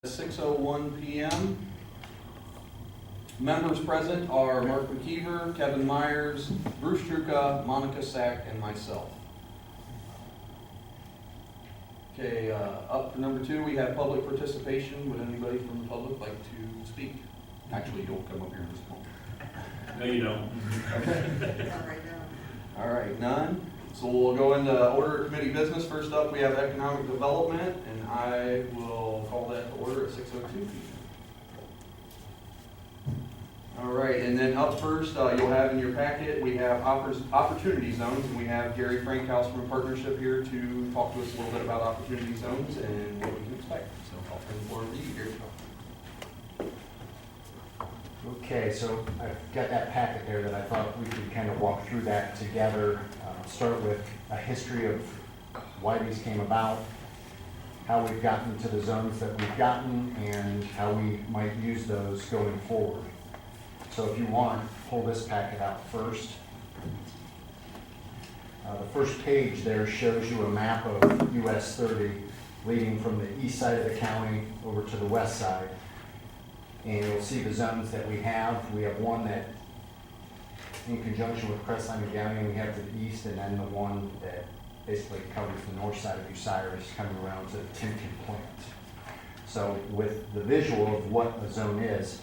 6:01 p.m. Members present are Mark McKeever, Kevin Myers, Bruce Truca, Monica Sack, and myself. Okay, up for number 2, we have public participation. Would anybody from the public like to speak? Actually, don't come up here and just talk. No, you don't. Okay. All right, none. So we'll go into order of committee business. First up, we have economic development, and I will call that to order at 6:02 p.m. All right, and then up first, you'll have in your packet, we have opportunity zones, and we have Gary Frankhouse from Partnership here to talk to us a little bit about opportunity zones and what we can expect. So I'll turn the floor over to you, Gary. Okay, so I've got that packet there that I thought we could kind of walk through that together. Start with a history of why these came about, how we've gotten to the zones that we've gotten, and how we might use those going forward. So if you want, pull this packet out first. The first page there shows you a map of US 30 leading from the east side of the county over to the west side. And you'll see the zones that we have. We have one that, in conjunction with Crestline County, we have to the east, and then the one that basically covers the north side of Bucyrus, coming around to the Timken plant. So with the visual of what a zone is,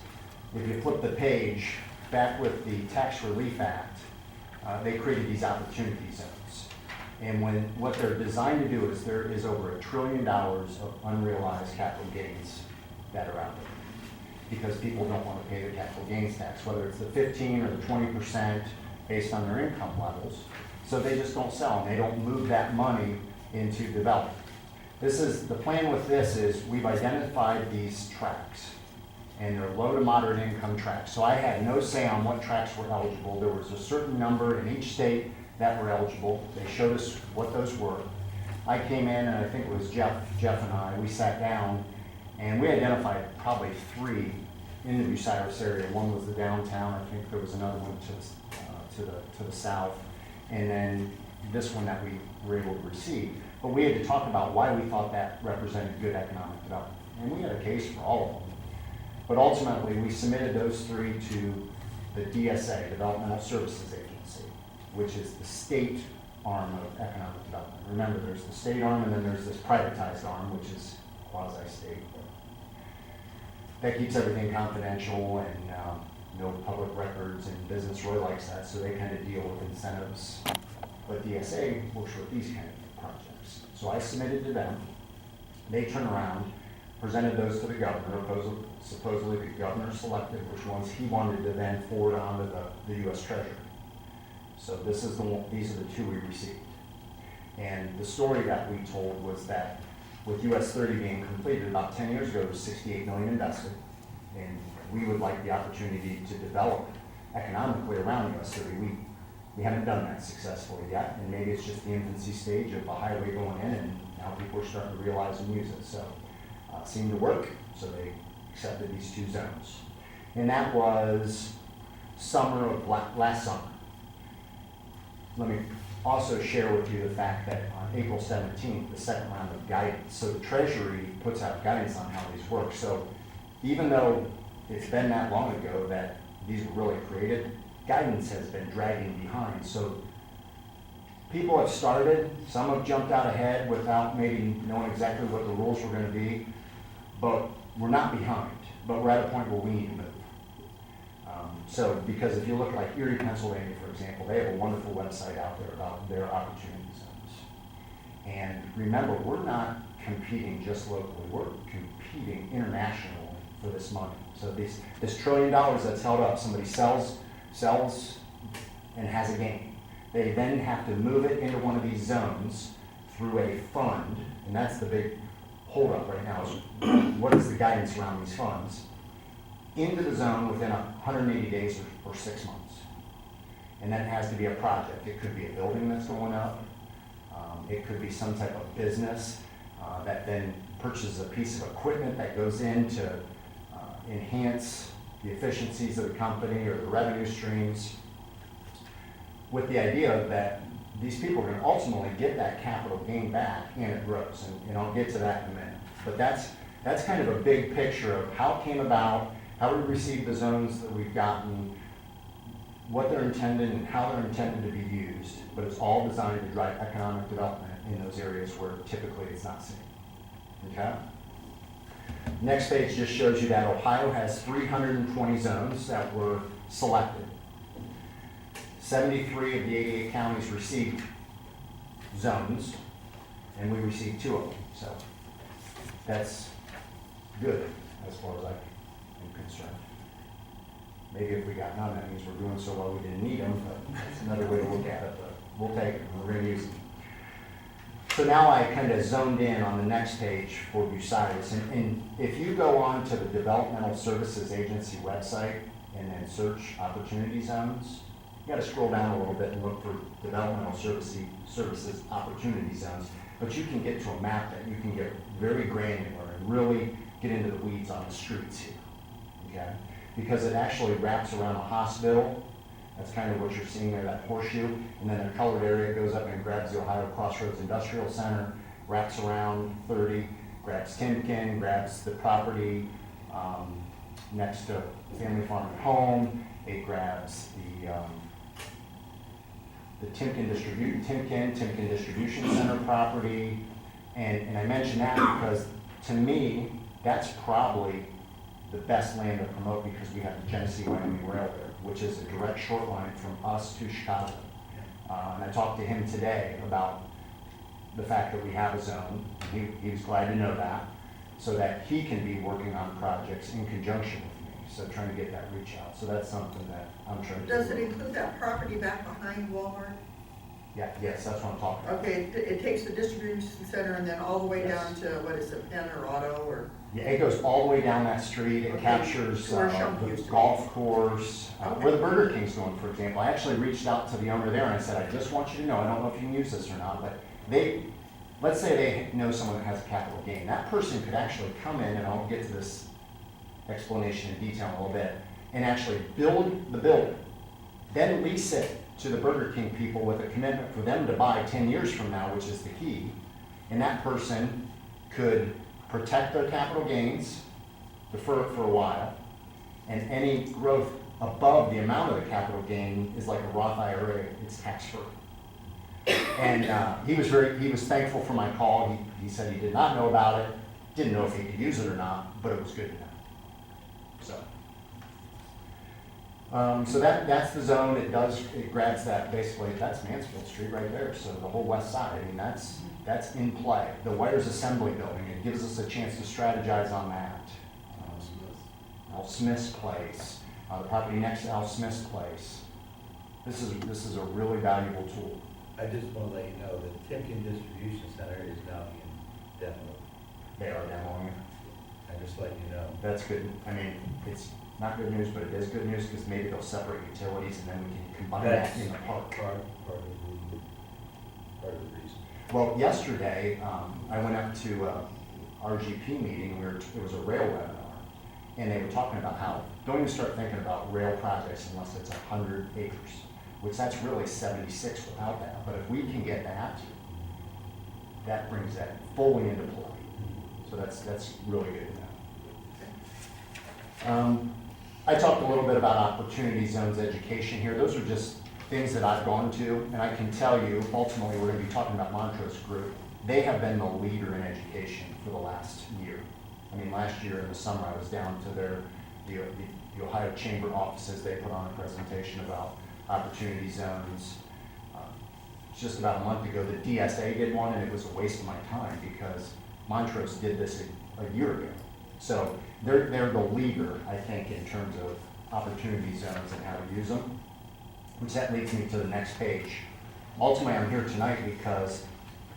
if you flip the page, back with the Tax Relief Act, they created these opportunity zones. And what they're designed to do is there is over $1 trillion of unrealized capital gains that are out there, because people don't want to pay the capital gains tax, whether it's the 15 or the 20% based on their income levels. So they just don't sell them. They don't move that money into development. The plan with this is we've identified these tracts, and they're low to moderate income tracts. So I had no say on what tracts were eligible. There was a certain number in each state that were eligible. They showed us what those were. I came in, and I think it was Jeff and I, we sat down, and we identified probably 3 in the Bucyrus area. One was the downtown. I think there was another one to the south, and then this one that we were able to receive. But we had to talk about why we thought that represented good economic development, and we had a case for all of them. But ultimately, we submitted those 3 to the DSA, Developmental Services Agency, which is the state arm of economic development. Remember, there's the state arm, and then there's this privatized arm, which is quasi-state. That keeps everything confidential, and no public records, and business really likes that, so they kind of deal with incentives. But DSA works with these kind of projects. So I submitted to them. They turned around, presented those to the governor. Supposedly the governor selected which ones he wanted to then forward on to the U.S. Treasury. So these are the 2 we received. And the story that we told was that with US 30 being completed about 10 years ago, there was $68 million invested, and we would like the opportunity to develop economically around US 30. We haven't done that successfully yet, and maybe it's just the infancy stage of a highway going in, and now people are starting to realize and use it. So it seemed to work, so they accepted these 2 zones. And that was summer of last summer. Let me also share with you the fact that on April 17th, the second round of guidance. So the Treasury puts out guidance on how these work. So even though it's been that long ago that these were really created, guidance has been dragging behind. So people have started, some have jumped out ahead without maybe knowing exactly what the rules were going to be, but we're not behind, but we're at a point where we need to move. So, because if you look like Erie, Pennsylvania, for example, they have a wonderful website out there about their opportunity zones. And remember, we're not competing just locally, we're competing internationally for this money. So this $1 trillion that's held up, somebody sells and has a gain. They then have to move it into one of these zones through a fund, and that's the big holdup right now, is what is the guidance around these funds, into the zone within 180 days or 6 months. And that has to be a project. It could be a building that's going up. It could be some type of business that then purchases a piece of equipment that goes in to enhance the efficiencies of the company or the revenue streams, with the idea that these people are going to ultimately get that capital gain back and it grows. And I'll get to that in a minute. But that's that's kind of a big picture of how it came about, how we received the zones that we've gotten, what they're intended and how they're intended to be used, but it's all designed to drive economic development in those areas where typically it's not seen. Okay? Next page just shows you that Ohio has 320 zones that were selected. 73 of the 88 counties received zones, and we received 2 of them. So that's good as far as I am concerned. Maybe if we got none, that means we're doing so well we didn't need them, but that's another way to look at it, but we'll take it, we're gonna use them. So now I kind of zoned in on the next page for Bucyrus, and if you go on to the Developmental Services Agency website and then search Opportunity Zones, you gotta scroll down a little bit and look for Developmental Services Opportunity Zones, but you can get to a map that you can get very granular and really get into the weeds on the streets here, okay? Because it actually wraps around a hospital. That's kind of what you're seeing there, that horseshoe. And then the colored area goes up and grabs the Ohio Crossroads Industrial Center, wraps around 30, grabs Timken, grabs the property next to Family Farm and Home. It grabs the Timken Distribution Center property. And I mention that because to me, that's probably the best land to promote because we have the Genesee-Wyoming Rail there, which is a direct short line from us to Chicago. And I talked to him today about the fact that we have a zone. He was glad to know that, so that he can be working on projects in conjunction with me. So trying to get that reach out. So that's something that I'm trying to do. Does it include that property back behind Walmart? Yeah, yes, that's what I'm talking about. Okay, it takes the distribution center and then all the way Yes. down to, what is it, Penn or Auto or? Yeah, it goes all the way down that street. It Okay. captures Where Shump used the to be. golf course, Okay. where the Burger King's going, for example. I actually reached out to the owner there and I said, I just want you to know, I don't know if you can use this or not, but let's say they know someone that has a capital gain. That person could actually come in, and I'll get to this explanation in detail in a little bit, and actually build the building, then lease it to the Burger King people with a commitment for them to buy 10 years from now, which is the key. And that person could protect their capital gains, defer it for a while, and any growth above the amount of the capital gain is like a Roth IRA, it's tax-free. And he was thankful for my call. He said he did not know about it, didn't know if he could use it or not, but it was good to know. So that's the zone. It grabs that, basically, that's Mansfield Street right there, so the whole west side, I mean, that's in play. The Wires Assembly Building, it gives us a chance to strategize on that. Al Smith's place, the property next to Al Smith's place. This is a really valuable tool. I just want to let you know that Timken Distribution Center is now being demoed. They are demoing it. I just let you know. That's good. I mean, it's not good news, but it is good news because maybe they'll separate utilities and then we can combine that in the park. Part of the reason. Well, yesterday, I went up to RGP meeting, it was a rail webinar, and they were talking about how, don't even start thinking about rail projects unless it's 100 acres, which that's really 76 without that. But if we can get that brings that fully into play. So that's really good to know. I talked a little bit about Opportunity Zones education here. Those are just things that I've gone to, and I can tell you, ultimately, we're going to be talking about Montrose Group. They have been the leader in education for the last year. I mean, last year in the summer, I was down to the Ohio Chamber offices. They put on a presentation about Opportunity Zones. Just about a month ago, the DSA did one, and it was a waste of my time because Montrose did this a year ago. So they're the leader, I think, in terms of Opportunity Zones and how to use them. Which that leads me to the next page. Ultimately, I'm here tonight because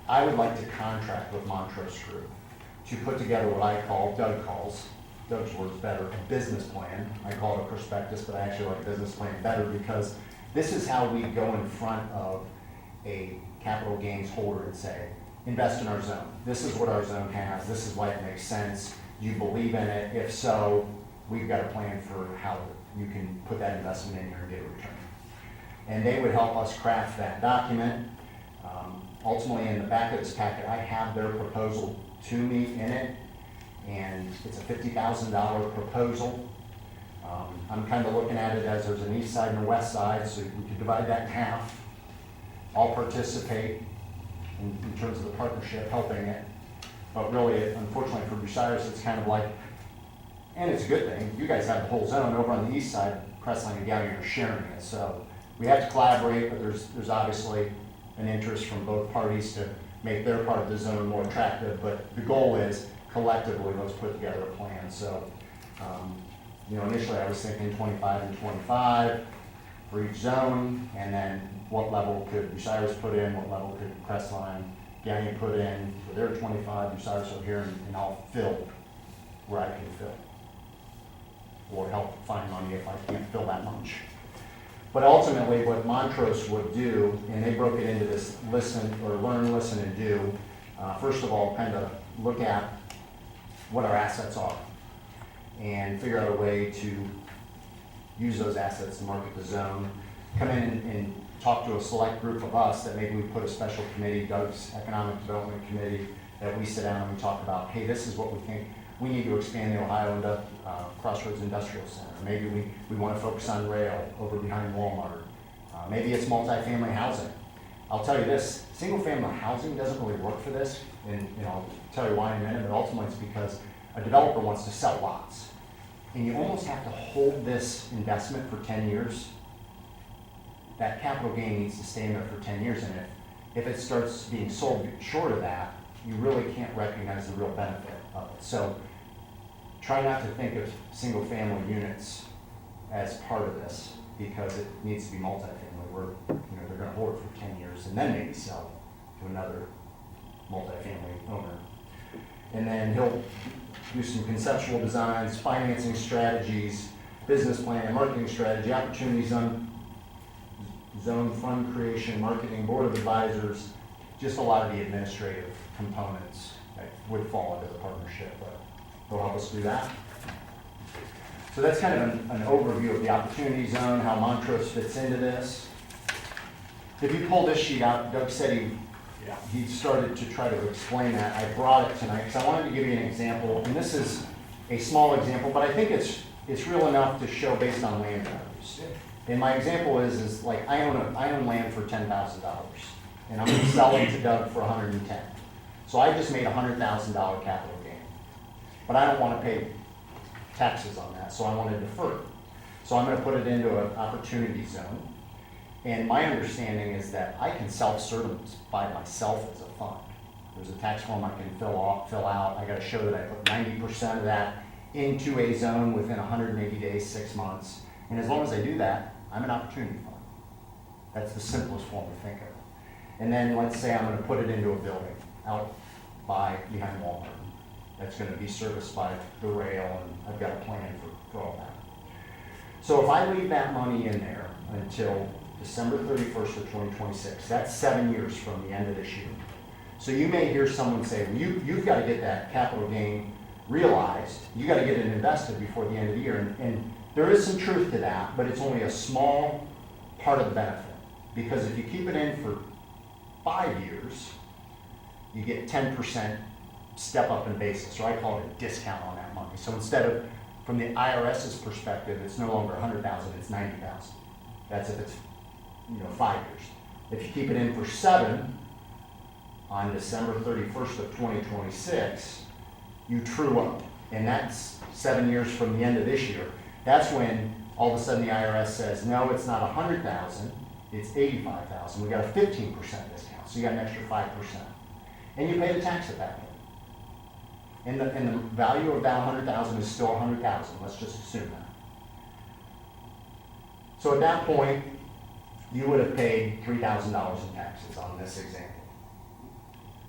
I would like to contract with Montrose Group to put together what I call, Doug's word's better, a business plan. I call it a prospectus, but I actually like business plan better because this is how we go in front of a capital gains holder and say, invest in our zone. This is what our zone has. This is why it makes sense. Do you believe in it? If so, we've got a plan for how you can put that investment in here and get a return. And they would help us craft that document. Ultimately, in the back of this packet, I have their proposal to me in it. and it's a $50,000 proposal. I'm kind of looking at it as there's an east side and a west side, so we could divide that in half. All participate in terms of the partnership, helping it. But really, unfortunately for Bucyrus, it's kind of like, and it's a good thing, you guys have the whole zone over on the east side, Crestline and Gallion are sharing it. So we have to collaborate, but there's obviously an interest from both parties to make their part of the zone more attractive. But the goal is collectively, let's put together a plan. So, initially I was thinking 25 and 25 for each zone, and then what level could Bucyrus put in, what level could Crestline, Gallion put in for their 25, Bucyrus over here, and I'll fill where I can fill. Or help find money if I can't fill that much. But ultimately, what Montrose would do, and they broke it into this listen, or learn, listen, and do, first of all, kind of look at what our assets are and figure out a way to use those assets to market the zone, come in and talk to a select group of us that maybe we put a special committee, Doug's Economic Development Committee, that we sit down and we talk about, hey, this is what we think we need to expand the Ohio Crossroads Industrial Center. Maybe we want to focus on rail over behind Walmart. Maybe it's multifamily housing. I'll tell you this, single family housing doesn't really work for this, and I'll tell you why in a minute, but ultimately it's because a developer wants to sell lots. And you almost have to hold this investment for 10 years. That capital gain needs to stay in there for 10 years, and if it starts being sold short of that, you really can't recognize the real benefit of it. So try not to think of single family units as part of this, because it needs to be multifamily, where they're going to hold it for 10 years and then maybe sell to another multifamily owner. And then he'll do some conceptual designs, financing strategies, business plan, marketing strategy, opportunity zone fund creation, marketing, board of advisors, just a lot of the administrative components that would fall into the partnership, but they'll help us do that. So that's kind of an overview of the opportunity zone, how Montrose fits into this. If you pull this sheet out, Doug said he started to try to explain that. I brought it tonight because I wanted to give you an example, and this is a small example, but I think it's real enough to show based on land values. And my example is like I own land for $10,000, and I'm going to sell it to Doug for $110,000. So I just made $100,000 capital gain, but I don't want to pay taxes on that, so I want to defer it. So I'm going to put it into an opportunity zone. And my understanding is that I can self-certify myself as a fund. There's a tax form I can fill out. I got to show that I put 90% of that into a zone within 180 days, 6 months. And as long as I do that, I'm an opportunity fund. That's the simplest form to think of. And then let's say I'm going to put it into a building out behind Walmart. That's going to be serviced by the rail, and I've got a plan for all that. So if I leave that money in there until December 31st of 2026, that's 7 years from the end of this year. So you may hear someone say, well, you've got to get that capital gain realized. You got to get it invested before the end of the year. And there is some truth to that, but it's only a small part of the benefit. Because if you keep it in for 5 years, you get 10% step up in basis, or I call it a discount on that money. So instead of, from the IRS's perspective, it's no longer $100,000, it's $90,000. That's if it's 5 years. If you keep it in for 7, on December 31st of 2026, you true up. And that's 7 years from the end of this year. That's when all of a sudden the IRS says, no, it's not $100,000, it's $85,000. We got a 15% discount, so you got an extra 5%. And you pay the tax at that point. And the value of that $100,000 is still $100,000, let's just assume that. So at that point, you would have paid $3,000 in taxes on this example.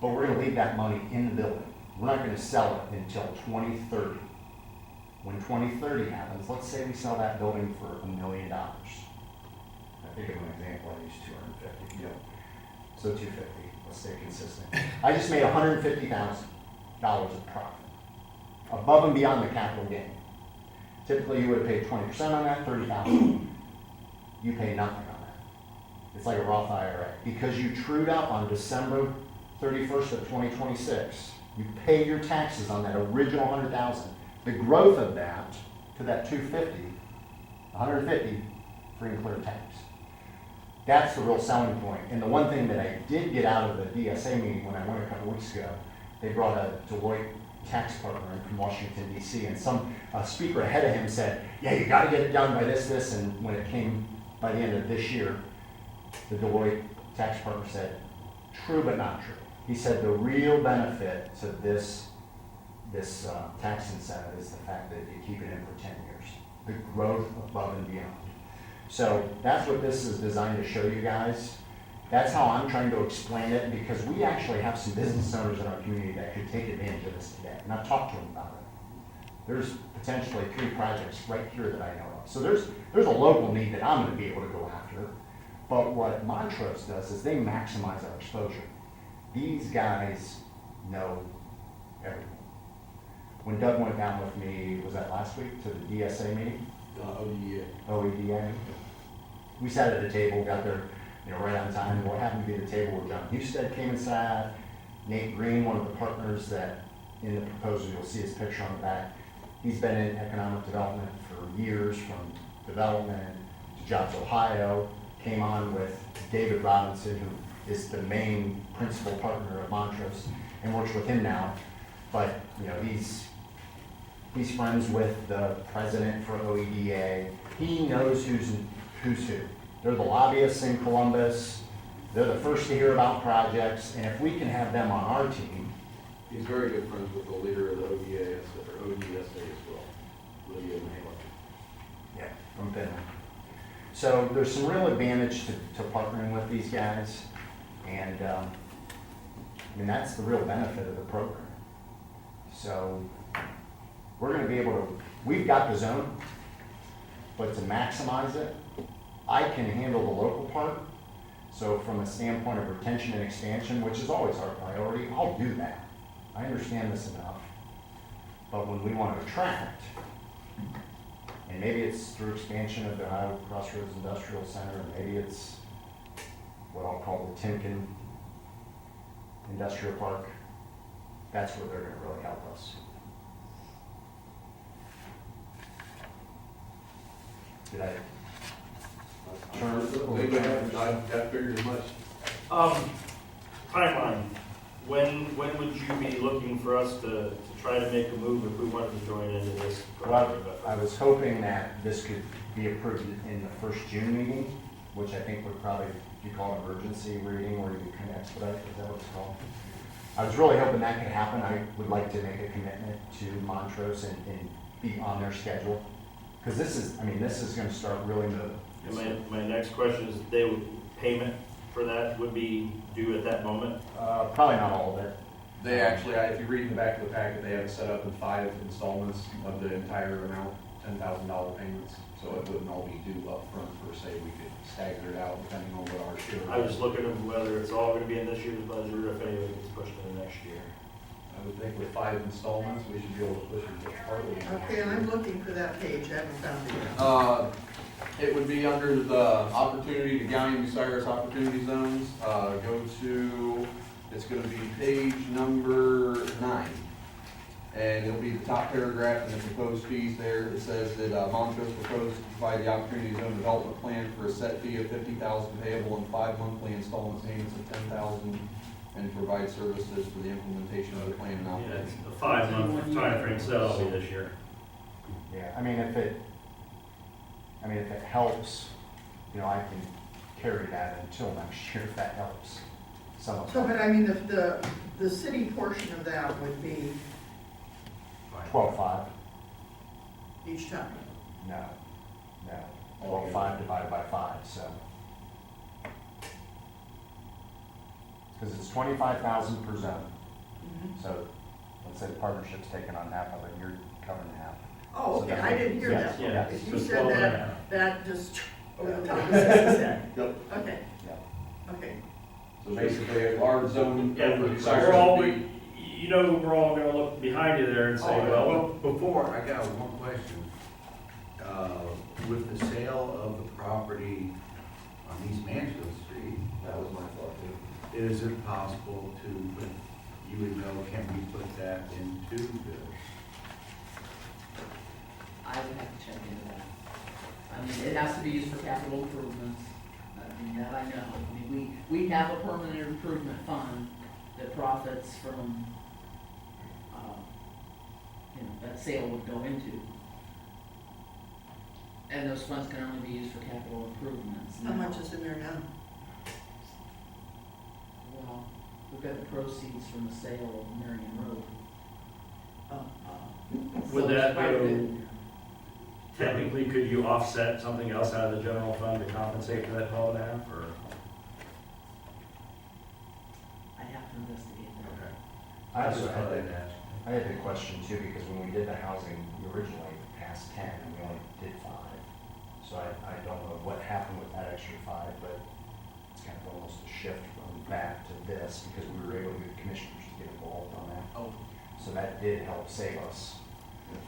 But we're going to leave that money in the building. We're not going to sell it until 2030. When 2030 happens, let's say we sell that building for $1 million. I think of an example, I used 250. So 250, let's stay consistent. I just made $150,000 of profit, above and beyond the capital gain. Typically, you would have paid 20% on that, $30,000. You pay nothing on that. It's like a Roth IRA. Because you trued up on December 31st of 2026, You pay your taxes on that original 100,000. The growth of that to that 250, 150, free and clear tax. That's the real selling point. And the one thing that I did get out of the DSA meeting when I went a couple weeks ago, they brought a Deloitte tax partner in from Washington DC, and some speaker ahead of him said, yeah, you gotta get it done by this, and when it came by the end of this year, the Deloitte tax partner said, true but not true. He said the real benefit to this tax incentive is the fact that you keep it in for 10 years. The growth above and beyond. So that's what this is designed to show you guys. That's how I'm trying to explain it, because we actually have some business owners in our community that could take advantage of this today, and I've talked to them about it. There's potentially 3 projects right here that I know of. So there's a local need that I'm gonna be able to go after. But what Montrose does is they maximize our exposure. These guys know everything. When Doug went down with me, was that last week, to the DSA meeting? OEDA. We sat at a table, got there, right on time. What happened to be the table where John Husted came and sat, Nate Green, one of the partners that in the proposal, you'll see his picture on the back. He's been in economic development for years, from development to Jobs Ohio, came on with David Robinson, who is the main principal partner of Montrose, and works with him now. But, he's friends with the president for OEDA. He knows who's who. They're the lobbyists in Columbus. They're the first to hear about projects, and if we can have them on our team. He's very good friends with the leader of the ODSA as well, Lydia Mailer. Yeah, from Finland. So there's some real advantage to partnering with these guys, and that's the real benefit of the program. So we're gonna be able to, we've got the zone, but to maximize it, I can handle the local part. So from a standpoint of retention and expansion, which is always our priority, I'll do that. I understand this enough. But when we want to attract, and maybe it's through expansion of the Ohio Crossroads Industrial Center, and maybe it's what I'll call the Timken Industrial Park, that's where they're gonna really help us. Did I? I figured as much. Timeline, when would you be looking for us to try to make a move if we wanted to join into this project? Well, I was hoping that this could be approved in the first June meeting, which I think would probably be called emergency reading, where you can expedite, is that what it's called? I was really hoping that could happen. I would like to make a commitment to Montrose and be on their schedule. Because this is gonna start really moving. And my next question is, payment for that would be due at that moment? Probably not all of it. They actually, if you read in the back of the packet, they have it set up in 5 installments of the entire amount, $10,000 payments. So it wouldn't all be due up front per se. We could stagger it out depending on what our share. I was looking at whether it's all gonna be in this year's budget or if any of it gets pushed into next year. I would think with 5 installments, we should be able to push it just partly. Okay, I'm looking for that page, I haven't found it yet. It would be under the opportunity, the Gallium Bucyrus Opportunity Zones. Go to, it's gonna be page number 9. And it'll be the top paragraph in the proposed fees there. It says that Montrose proposed to provide the Opportunity Zone Development Plan for a set fee of $50,000 payable in 5 monthly installment payments of $10,000, and provide services for the implementation of the plan and Yeah, operation. it's a 5-month timeframe, so that'll be this year. Yeah, if it helps, I can carry that until next year if that helps. Some of So, it. but the city portion of that would be 12.5. each time. No. 12.5 divided by 5, so. Because it's 25,000 per zone. So let's say the partnership's taking on half of it, you're covering half. Oh, So okay, that I would- didn't hear yes, that. yes. If So you said 12.5. that just over the top of the said. Yep. Okay, Yeah. okay. So basically, our zone Yeah, over we're Bucyrus all, would be. we're all gonna look behind you there and say, Well, well, before, I got one question. With the sale of the property on East Mansfield Street, That was my thought too. is it possible to put you would know, can we put that into the, I would have to check into that. I mean, it has to be used for capital improvements. I mean, that I know. I mean, we have a permanent improvement fund that profits from, that sale would go into. And those funds can only be used for capital improvements. How much is in there now? Well, we've got the proceeds from the sale of Marion Road. Oh. Would So that it's quite a go- bit. Technically, could you offset something else out of the general fund to compensate for that 12.5, or? I have to investigate that. Okay. I also That's had what I'd that, ask. I had the question too, because when we did the housing, we originally passed 10 and we only did 5. So I don't know what happened with that extra 5, but it's kind of almost a shift from that to this because we were able to get commissioners to get involved on that. Oh. So that did help save us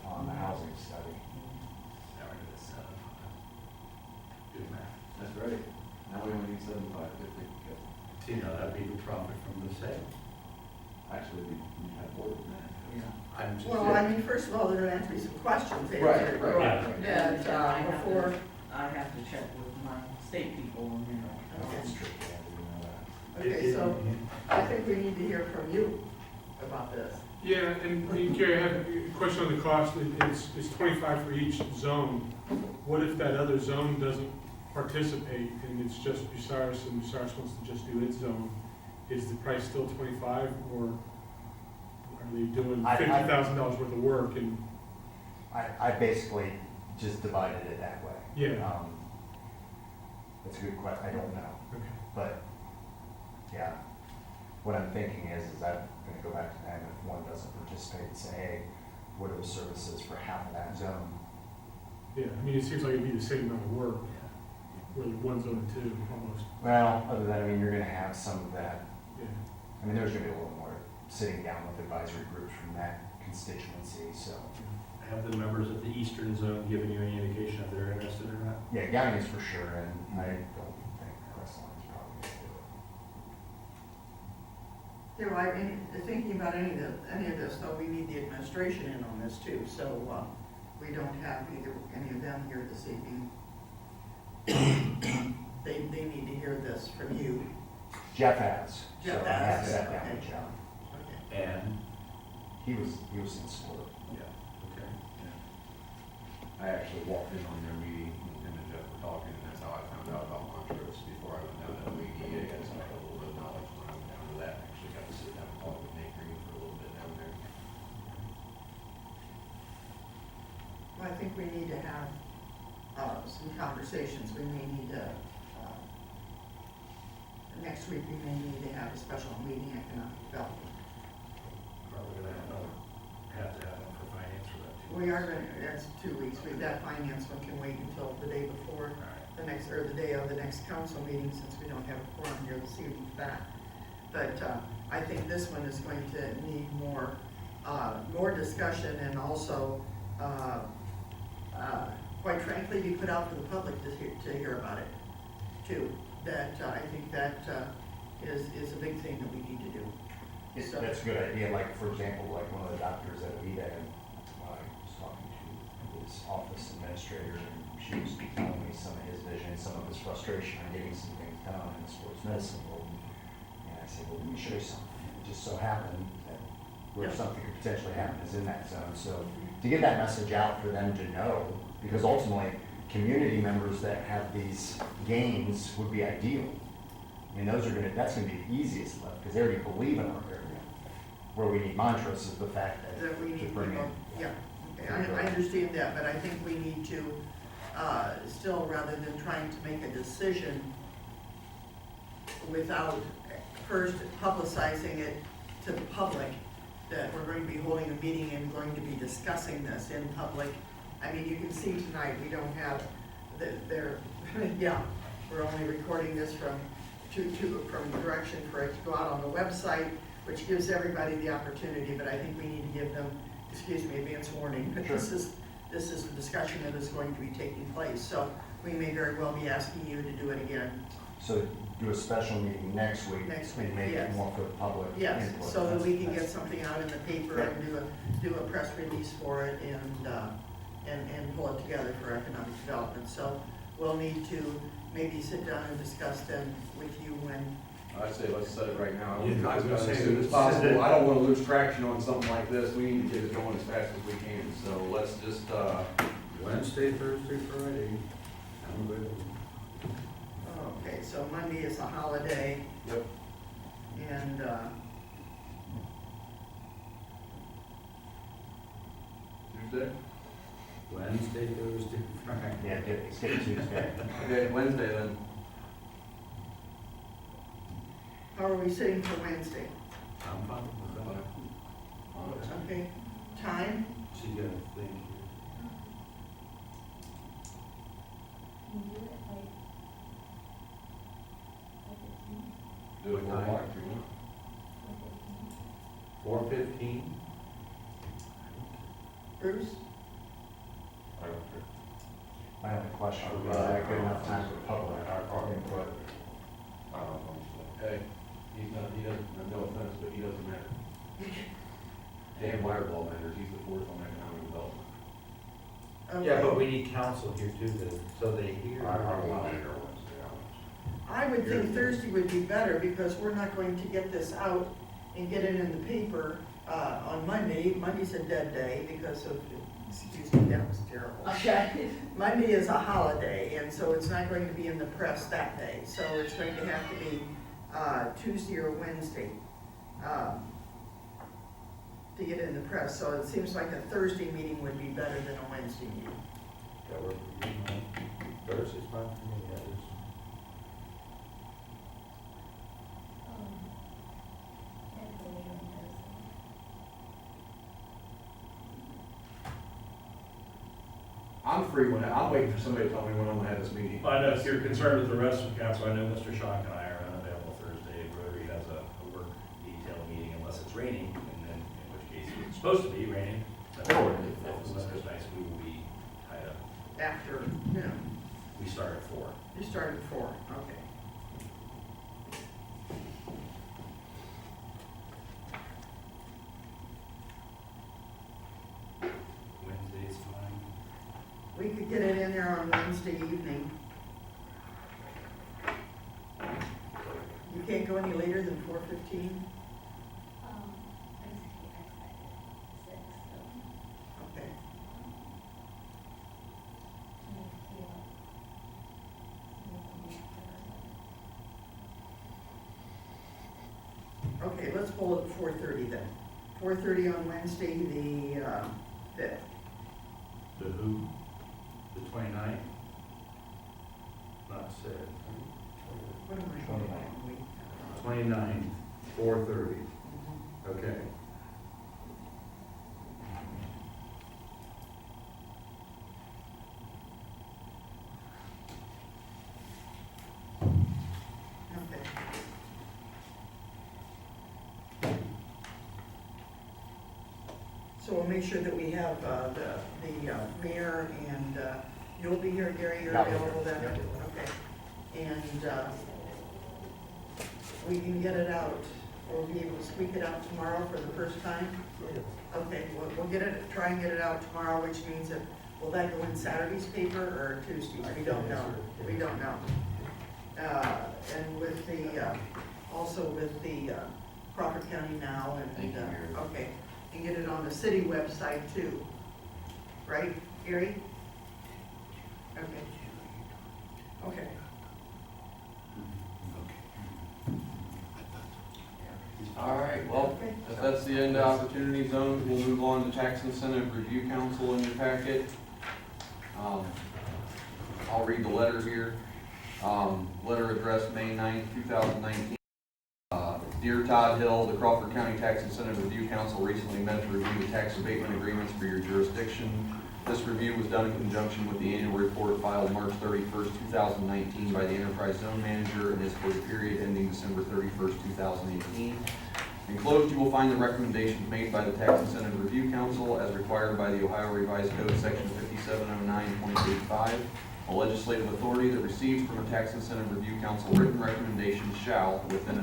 on the housing study. Good math. That's right. Now we only need 7,550. See, now that'd be the profit from the sale. Actually, we have more than that. Yeah. I'm just. Well, I mean, first of all, there have to be some questions Right, answered. right. That, before, I have to check with my state people and, That's tricky, I didn't know that. okay, so I think we need to hear from you about this. Yeah, and Gary, I have a question on the cost. It's 25 for each zone. What if that other zone doesn't participate and it's just Bucyrus and Bucyrus wants to just do its zone? Is the price still 25 or are they doing $50,000 worth of work and? I basically just divided it that way. Yeah. That's a good question, I don't know. Okay. But, yeah, what I'm thinking is I'm gonna go back to them if one doesn't participate and say, hey, what are the services for half of that zone? Yeah, I mean, it seems like it'd be the same amount of work, really one zone and two almost. Well, other than, I mean, you're gonna have some of that, Yeah. I mean, there's gonna be a little more sitting down with advisory groups from that constituency, so. Have the members of the eastern zone given you any indication if they're interested or not? Yeah, Guyana is for sure, and I don't think Crestline's probably gonna do it. You know, thinking about any of this, though, we need the administration in on this too, so, we don't have either, any of them here this evening. They need to hear this from you. Jeff has, so Jeff I have has, sat down okay. with Jeff. Okay. And, He was in support. yeah, okay. I actually walked in on their meeting when him and Jeff were talking, and that's how I found out about Montrose before I went down to OEDA. I just had a little bit of knowledge when I went down to that. I actually got to sit down and talk with Nate Green for a little bit down there. Well, I think we need to have, some conversations, we may need to, next week, we may need to have a special meeting, economic development. Probably gonna have to have one for finance for that too. We are gonna, that's 2 weeks, that finance one can wait until the day before the next, or the day of the next council meeting, since we don't have a quorum here this evening for that. But, I think this one is going to need more discussion and also, quite frankly, be put out for the public to hear about it too. That, I think that, is a big thing that we need to do. So- That's a good idea, like, for example, like one of the doctors at ODOT, and I was talking to his office administrator, and she was telling me some of his vision, some of his frustration on getting some things done in the sports medicine world. And I said, well, let me show you something. It just so happened that where Yeah. something could potentially happen is in that zone. So to get that message out for them to know, because ultimately, community members that have these gains would be ideal. I mean, that's gonna be the easiest lift, because they already believe in our area. Where we need Montrose is the fact That we to need bring people, in. yeah, okay, I understand that, but I think we need to, still, rather than trying to make a decision without first publicizing it to the public, that we're going to be holding a meeting and going to be discussing this in public. I mean, you can see tonight, we don't have, yeah, we're only recording this from direction for it to go out on the website, which gives everybody the opportunity, but I think we need to give them, advance warning, but Sure. this is the discussion that is going to be taking place. So we may very well be asking you to do it again. So do a special meeting next week. Next week, And make it yes. more for the public Yes, input. so that we can get something out in the paper and do a press release for it and pull it together for economic development. So we'll need to maybe sit down and discuss then with you when, I'd say let's set it right now. Yeah, I was gonna As say, soon as set possible. it- I don't wanna lose traction on something like this. We need to get it going as fast as we can. So let's just, Wednesday, Thursday, Friday. I'm available. okay, so Monday is a holiday yep. and, Tuesday? Wednesday, Thursday, Friday. Yeah, skip Tuesday. Okay, Wednesday then. how are we sitting for Wednesday? I'm fine with that. Okay, time? She got a thing Do it What time? 4 o'clock if you want. here. 4:15. Bruce? I don't care. My only question would be, is that good enough time for public input? I don't know. Hey, he doesn't, no offense, but he doesn't matter. Dan Wireball matters. He's the fourth on economic development. Yeah, but Okay. we need council here too, so they hear. I don't want to hear Wednesday. I would think Thursday would be better because we're not going to get this out and get it in the paper on Monday. Monday's a dead day because of, excuse me, that was terrible. Okay. Monday is a holiday, and so it's not going to be in the press that day. So it's going to have to be Tuesday or Wednesday to get it in the press. So it seems like a Thursday meeting would be better than a Wednesday meeting. That work for you, Mike? Thursday's fine for me, that is. I'm free when, I'm waiting for somebody to tell me when I'm gonna have this meeting. I know if you're concerned with the rest of the council, I know Mr. Shock and I are unavailable Thursday. Rotary has a work detail meeting unless it's raining, and then in which case it's supposed to be raining. If the weather's nice, we will be tied up. After, you know, We start at 4. you start at 4, okay. Wednesday's fine. We could get it in there on Wednesday evening. You can't go any later than 4:15? Okay. Okay, let's pull it at 4:30 then. 4:30 on Wednesday, the 5th. The who? The 29th? Not said. What am I doing? 29th, 4:30, okay. Okay. So we'll make sure that we have the mayor and you'll be here, Gary, you're Yeah, I'll be available here. then? Okay. And we can get it out, we'll be able to squeak it out tomorrow for the first time? Okay, we'll get it, try and get it out tomorrow, which means that, will that go in Saturday's paper or Tuesday's? We don't know. We don't know. And with the, also with the Crawford County Now and, okay, and get it on the city website too, right, Gary? Okay. Okay. All right, well, if that's the end of Opportunity Zones, we'll move on to Tax Incentive Review Council in your packet. I'll read the letter here. Letter addressed May 9th, 2019. Dear Todd Hill, the Crawford County Tax Incentive Review Council recently met to review the tax abatement agreements for your jurisdiction. This review was done in conjunction with the annual report filed March 31st, 2019 by the Enterprise Zone Manager and is for the period ending December 31st, 2018. Enclosed, you will find the recommendations made by the Tax Incentive Review Council as required by the Ohio Revised Code Section 5709.85 A legislative authority that receives from a tax incentive review council written recommendations shall, within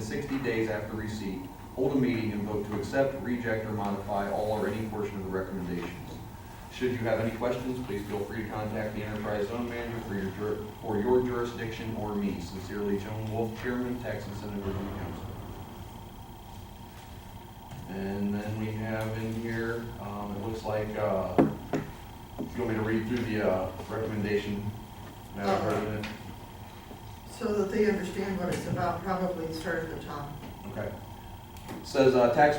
60 days after receipt, hold a meeting and vote to accept, reject, or modify all or any portion of the recommendations. Should you have any questions, please feel free to contact the Enterprise Zone Manager for your jurisdiction or me. Sincerely, Joan Wolf, Chairman, Tax Incentive Review Council. And then we have in here, it looks like, if you want me to read through the recommendation, Madam President? So that they understand what it's about, probably start at the top. Okay. Says, Tax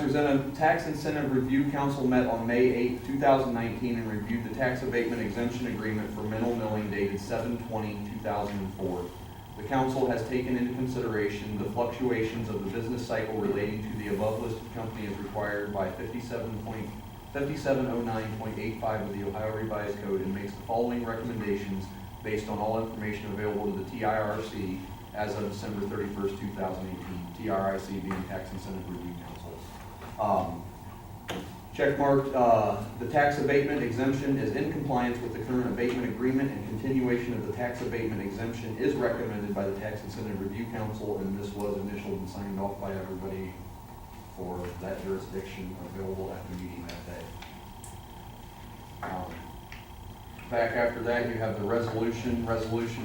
Incentive Review Council met on May 8, 2019 and reviewed the tax abatement exemption agreement for mineral milling dated 7/20/2004. The council has taken into consideration the fluctuations of the business cycle relating to the above listed company as required by 5709.85 of the Ohio Revised Code and makes the following recommendations based on all information available to the TIRC as of December 31st, 2018. TRIC being Tax Incentive Review Council. Checkmarked, the tax abatement exemption is in compliance with the current abatement agreement, and continuation of the tax abatement exemption is recommended by the Tax Incentive Review Council, and this was initialed and signed off by everybody for that jurisdiction available at the meeting that day. Back after that, you have the resolution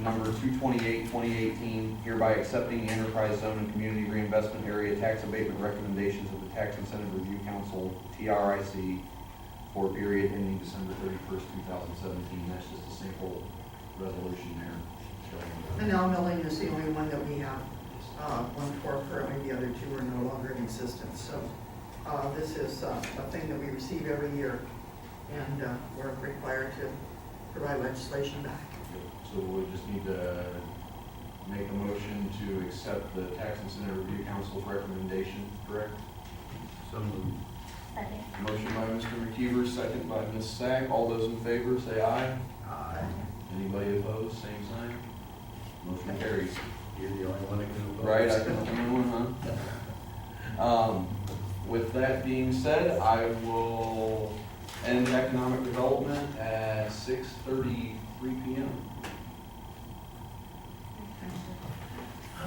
number 228/2018, hereby accepting the Enterprise Zone and Community Reinvestment Area tax abatement recommendations of the Tax Incentive Review Council, TRIC, for a period ending December 31st, 2017. That's just a simple resolution there. And now milling is the only one that we have, one for currently, the other two are no longer in existence. So this is a thing that we receive every year, and we're required to provide legislation back. So we just need to make a motion to accept the Tax Incentive Review Council's recommendation, correct? So moved. Second. Motion by Mr. McKeever, second by Ms. Sack. All those in favor, say aye. Aye. Anybody opposed, same sign. Motion carries. You're the only one that can vote. Right, I can only one, huh? With that being said, I will end economic development at 6:33 p.m.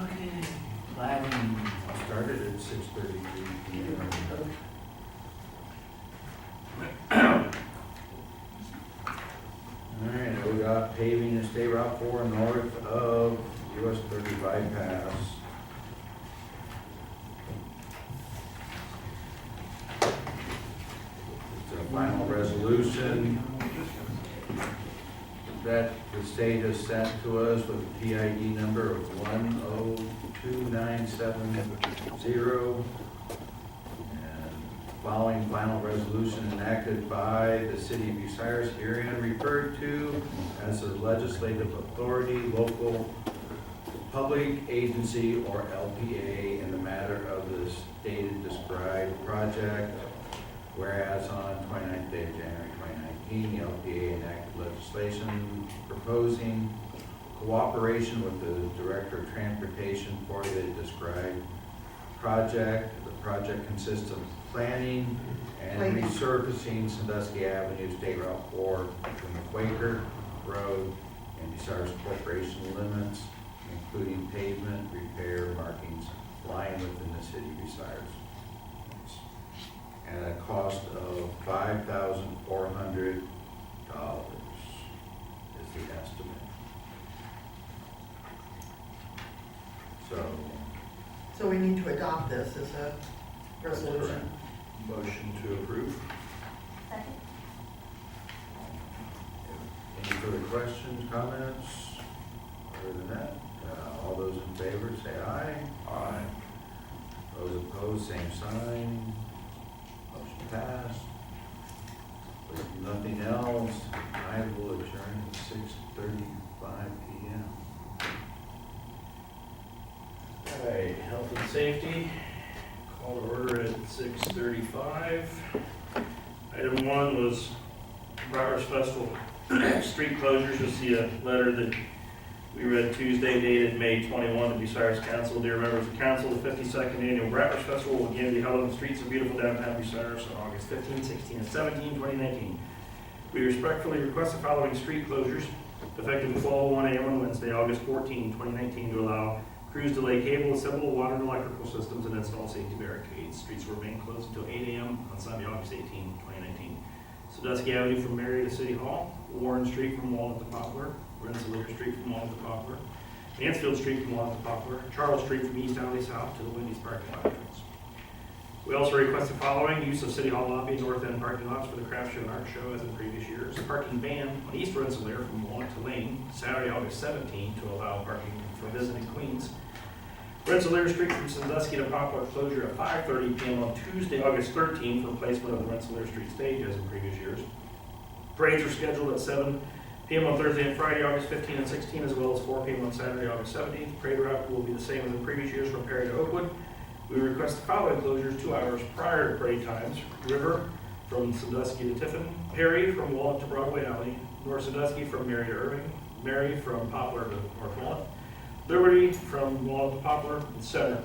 Okay. Platting started at 6:33 p.m. All right, ODOT paving of State Route 4 north of US 30 bypass. It's a final resolution that the state has sent to us with a PID number of 102970. And following final resolution enacted by the city of Bucyrus, herein referred to as the legislative authority, local public agency, or LPA, in the matter of the stated described project. Whereas on 29th day of January 2019, the LPA enacted legislation proposing cooperation with the Director of Transportation for the described project. The project consists of planning and resurfacing Sandusky Avenue, State Route 4, between the Quaker Road and Bucyrus Corporation limits, including pavement, repair, markings lying within the city of Bucyrus. At a cost of $5,400 is the estimate. So we need to adopt this as a resolution. Motion to approve. Second. Any further questions, comments? Other than that, all those in favor say aye. Aye. Those opposed, same sign. Motion passed. With nothing else, I will adjourn at 6:35 p.m. Okay, health and safety, call to order at 6:35. Item 1 was Bratwurst Festival street closures. You'll see a letter that we read Tuesday dated May 21 to Bucyrus Council. Dear members of council, the 52nd annual Bratwurst Festival will again be held on the streets of beautiful downtown Bucyrus on August 15, 16, and 17, 2019. We respectfully request the following street closures. effective 12:01 a.m. on Wednesday, August 14, 2019, to allow crews to lay cable, assemble water and electrical systems, and install safety barricades. Streets will remain closed until 8 a.m. on Sunday, August 18, 2019. Sandusky Avenue from Mary to City Hall, Warren Street from Walnut to Poplar, Rensselaer Street from Walnut to Poplar, Mansfield Street from Walnut to Poplar, Charles Street from East Alley South to the Wendy's parking lot entrance. We also request the following: use of City Hall lobby and north end parking lots for the craft show and art show as in previous years. A parking ban on East Rensselaer from Walnut to Lane, Saturday, August 17, to allow parking for visiting Queens. Rensselaer Street from Sandusky to Poplar closure at 5:30 p.m. on Tuesday, August 13 for replacement of the Rensselaer Street stage as in previous years. Parades are scheduled at 7 p.m. on Thursday and Friday, August 15 and 16, as well as 4 p.m. on Saturday, August 17th. Parade route will be the same as in previous years from Perry to Oakwood. We request the following closures 2 hours prior to parade times: River from Sandusky to Tiffin, Perry from Walnut to Broadway Alley, North Sandusky from Mary to Irving, Mary from Poplar to North Walnut, Liberty from Walnut to Poplar, and Center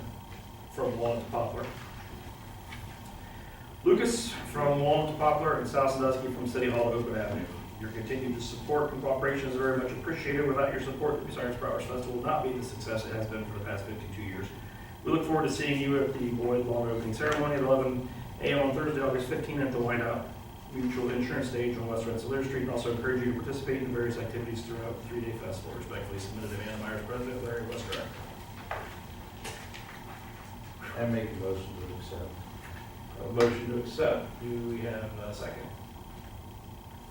from Walnut to Poplar. Lucas from Walnut to Poplar, and South Sandusky from City Hall to Oakwood Avenue. Your continued support and cooperation is very much appreciated. Without your support, the Bucyrus Bratwurst Festival will not be the success it has been for the past 52 years. We look forward to seeing you at the Boyd Long opening ceremony at 11 a.m. on Thursday, August 15 at the Whiteout Mutual Insurance Stage on West Rensselaer Street, and also encourage you to participate in various activities throughout the 3-day festival. Respectfully submitted, Amanda Myers, President, Larry Westcott. I make a motion to accept. A motion to accept. Do we have a second?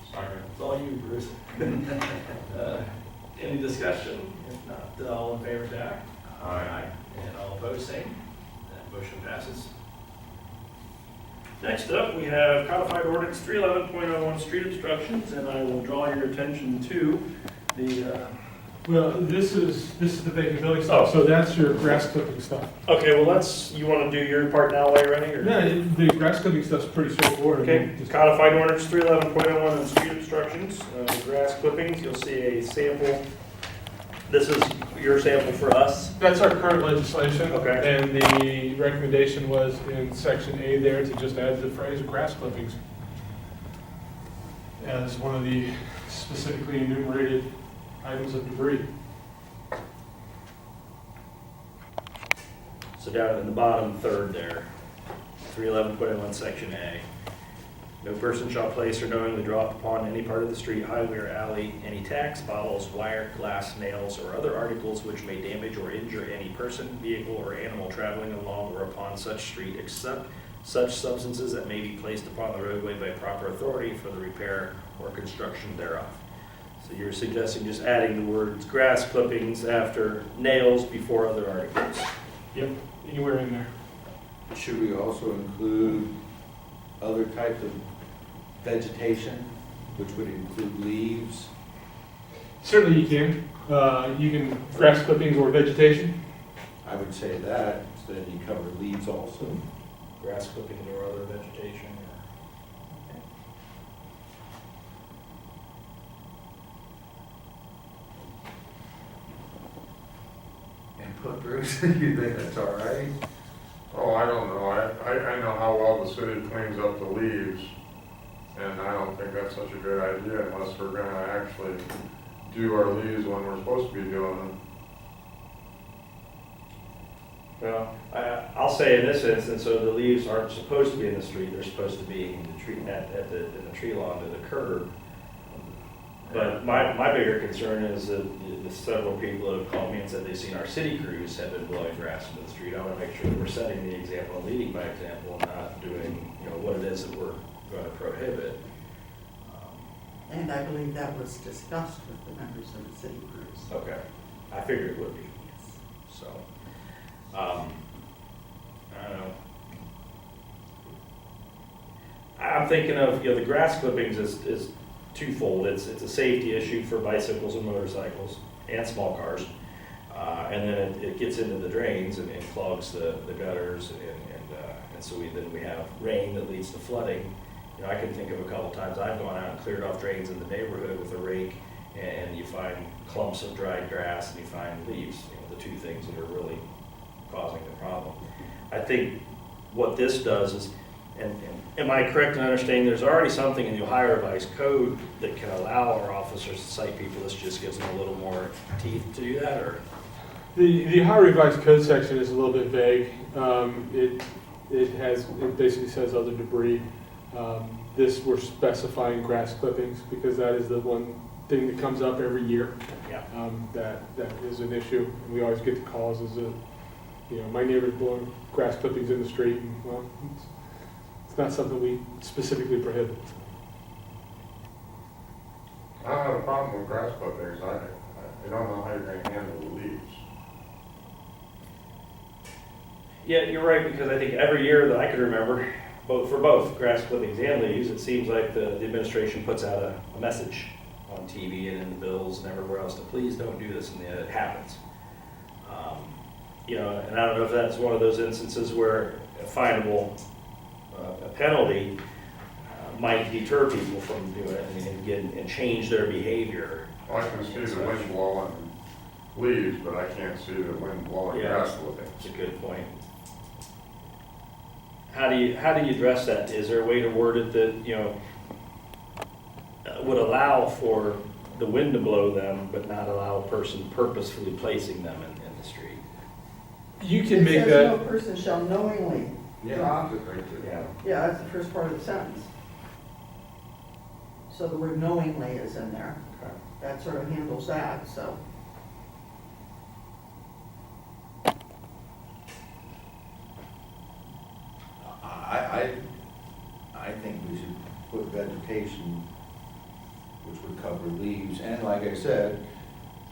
Second. It's all you, Bruce. Any discussion? If not, all in favor, say aye. Aye. And all opposed, same. That motion passes. Next up, we have Codified Ordinance 311.01 Street Obstructions, and I will draw your attention to the, Well, this is the vacant building stuff, so that's your grass clipping stuff. okay, well, you want to do your part now while you're running, or? Yeah, the grass clipping stuff's pretty straightforward. Okay, Just- Codified Ordinance 311.01 on street obstructions, grass clippings. You'll see a sample. This is your sample for us. That's our current legislation. Okay. And the recommendation was in section A there to just add the phrase grass clippings as one of the specifically enumerated items of debris. So down in the bottom third there, 311.01 section A. No person shall place or knowingly drop upon any part of the street, highway, or alley any tacks, bottles, wire, glass, nails, or other articles which may damage or injure any person, vehicle, or animal traveling along or upon such street, except such substances that may be placed upon the roadway by proper authority for the repair or construction thereof. So you're suggesting just adding the words grass clippings after nails before other articles. Yep, anywhere in there. Should we also include other types of vegetation, which would include leaves? Certainly you can. You can grass clippings or vegetation. I would say that, so then you cover leaves also. Grass clippings or other vegetation. Input, Bruce, you think that's all right? Oh, I don't know. I know how well the city cleans up the leaves, and I don't think that's such a good idea unless we're gonna actually do our leaves when we're supposed to be doing them. Well, I'll say in this instance, so the leaves aren't supposed to be in the street, they're supposed to be in the tree, in the tree lawn to the curb. But my bigger concern is that the several people that have called me and said they've seen our city crews have been blowing grass into the street. I want to make sure that we're setting the example and leading by example and not doing, what it is that we're going to prohibit. And I believe that was discussed with the members of the city crews. Okay, I figured it would be, so. I don't know. I'm thinking of, the grass clippings is twofold. It's a safety issue for bicycles and motorcycles and small cars. And then it gets into the drains and clogs the gutters, and so then we have rain that leads to flooding. I can think of a couple times I've gone out and cleared off drains in the neighborhood with a rake, and you find clumps of dried grass and you find leaves, the two things that are really causing the problem. I think what this does is And am I correct in understanding there's already something in the Ohio Revised Code that can allow our officers to cite people? This just gives them a little more teeth to do that, or? The Ohio Revised Code section is a little bit vague. It basically says other debris. This, we're specifying grass clippings because that is the one thing that comes up every year. Yeah. That is an issue. And we always get the calls my neighbor's blowing grass clippings in the street, and well, it's not something we specifically prohibit. I don't have a problem with grass clippings, I don't know how you're gonna handle the leaves. Yeah, you're right, because I think every year that I can remember, for both grass clippings and leaves, it seems like the administration puts out a message on TV and in the bills and everywhere else to please don't do this, and then it happens. And I don't know if that's one of those instances where a finable a penalty might deter people from doing it and change their behavior. Well, I can see the wind blowing leaves, but I can't see the wind blowing Yeah, grass clippings. that's a good point. How do you address that? Is there a way to word it that, would allow for the wind to blow them, but not allow a person purposefully placing them in the street? You can make It says that. no person shall knowingly drop. Yeah. Yeah, that's the first part of the sentence. So the word knowingly is in there. Okay. That sort of handles that, so. I think we should put vegetation, which would cover leaves, and like I said,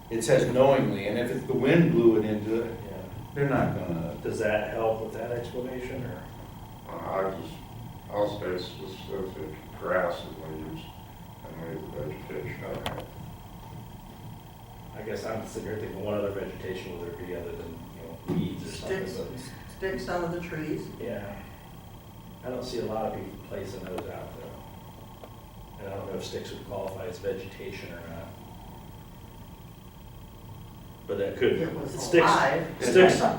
it says knowingly, and if the wind blew it into it, Yeah. they're not gonna. Does that help with that explanation, or? I'll say specific grass and leaves, and leave the vegetation. Okay. I guess I'm sitting here thinking, what other vegetation will there be other than, weeds or something? Sticks out of the trees. Yeah. I don't see a lot of people placing those out though. And I don't know if sticks would qualify as vegetation or not. But that could. It was Sticks, alive.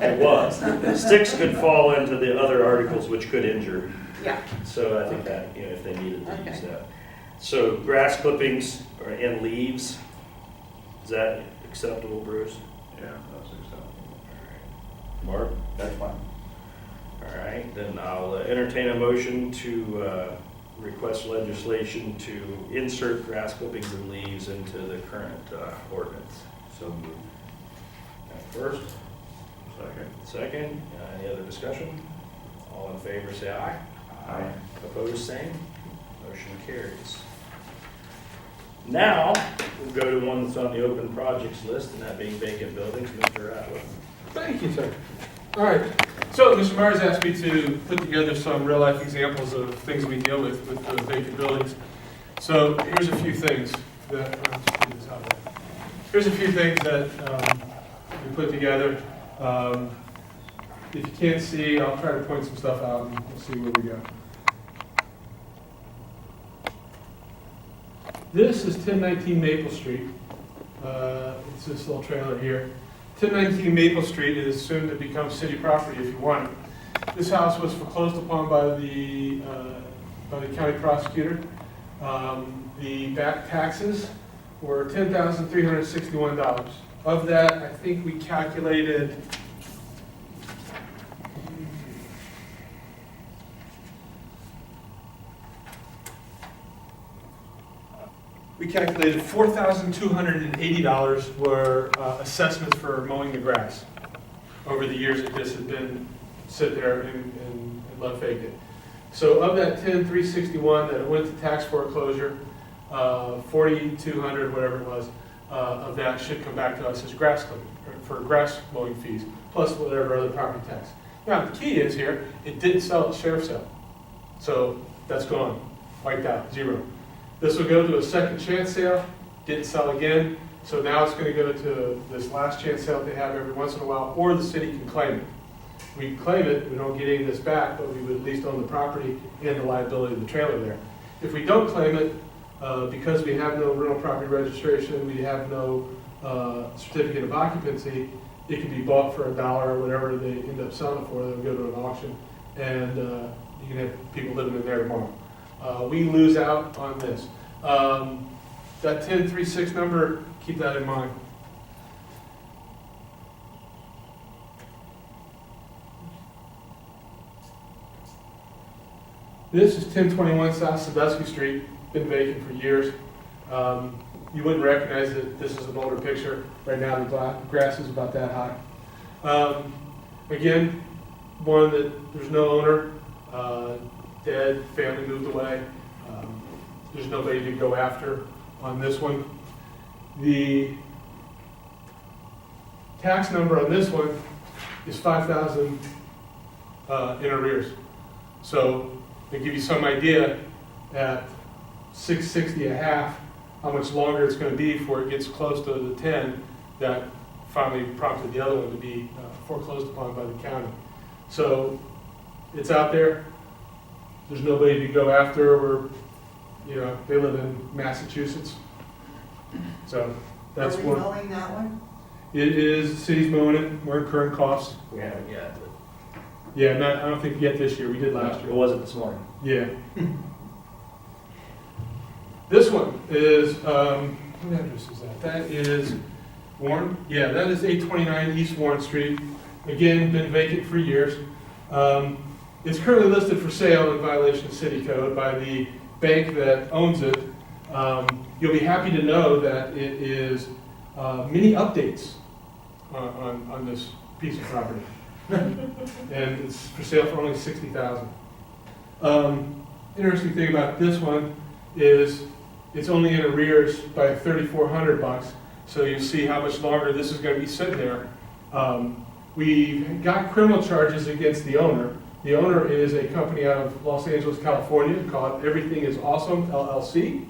it was. Sticks could fall into the other articles which could injure. Yeah. So I think that, if they needed to use Okay. that. So grass clippings and leaves, is that acceptable, Bruce? Yeah, that's acceptable. Mark? That's fine. All right, then I'll entertain a motion to request legislation to insert grass clippings and leaves into the current ordinance. So moved. First? Second, any other discussion? All in favor, say aye. Aye. Opposed, same. Motion carries. Now, we'll go to one that's on the open projects list, and that being vacant buildings. Mr. Ratliff. Thank you, sir. All right, so Mr. Myers asked me to put together some real-life examples of things we deal with the vacant buildings. So here's a few things that, here's a few things that we put together. If you can't see, I'll try to point some stuff out and we'll see where we go. This is 1019 Maple Street. It's this little trailer here. 1019 Maple Street is soon to become city property if you want it. This house was foreclosed upon by the county prosecutor. The back taxes were $10,361. Of that, I think we calculated $4,280 were assessments for mowing the grass over the years that this had been sit there and left vacant. So of that 10,361 that went to tax foreclosure, 4,200, whatever it was, of that should come back to us as grass clipping, for grass mowing fees, plus whatever other property tax. Now, the key is here, it didn't sell at the sheriff's sale. So that's gone, wiped out, zero. This will go to a second chance sale, didn't sell again, so now it's gonna go to this last chance sale they have every once in a while, or the city can claim it. We can claim it, we don't get any of this back, but we would at least own the property and the liability of the trailer there. If we don't claim it, because we have no rental property registration, we have no certificate of occupancy, it can be bought for $1 or whatever they end up selling it for, they'll go to an auction, and you can have people living in there tomorrow. We lose out on this. That 1036 number, keep that in mind. This is 1021 South Sandusky Street, been vacant for years. You wouldn't recognize it, this is an older picture. Right now the grass is about that high. Again, one that there's no owner, dead, family moved away. There's nobody to go after on this one. The tax number on this one is $5,000 in arrears. So to give you some idea, at $660 a half, how much longer it's going to be before it gets close to the 10 that finally prompted the other one to be foreclosed upon by the county. So it's out there. There's nobody to go after. They live in Massachusetts. So that's Are we one. mowing that one? It is, the city's mowing it. We're incurring costs. We haven't yet, but Yeah, I don't think yet this year. We did last it year. wasn't this morning. Yeah. This one is, what address is that? That is Warren? Yeah, that is 829 East Warren Street. Again, been vacant for years. It's currently listed for sale in violation of city code by the bank that owns it. You'll be happy to know that it is mini updates on this piece of property. And it's for sale for only $60,000. Interesting thing about this one is it's only in arrears by $3,400. So you see how much longer this is going to be sitting there. We've got criminal charges against the owner. The owner is a company out of Los Angeles, California, called Everything is Awesome, LLC.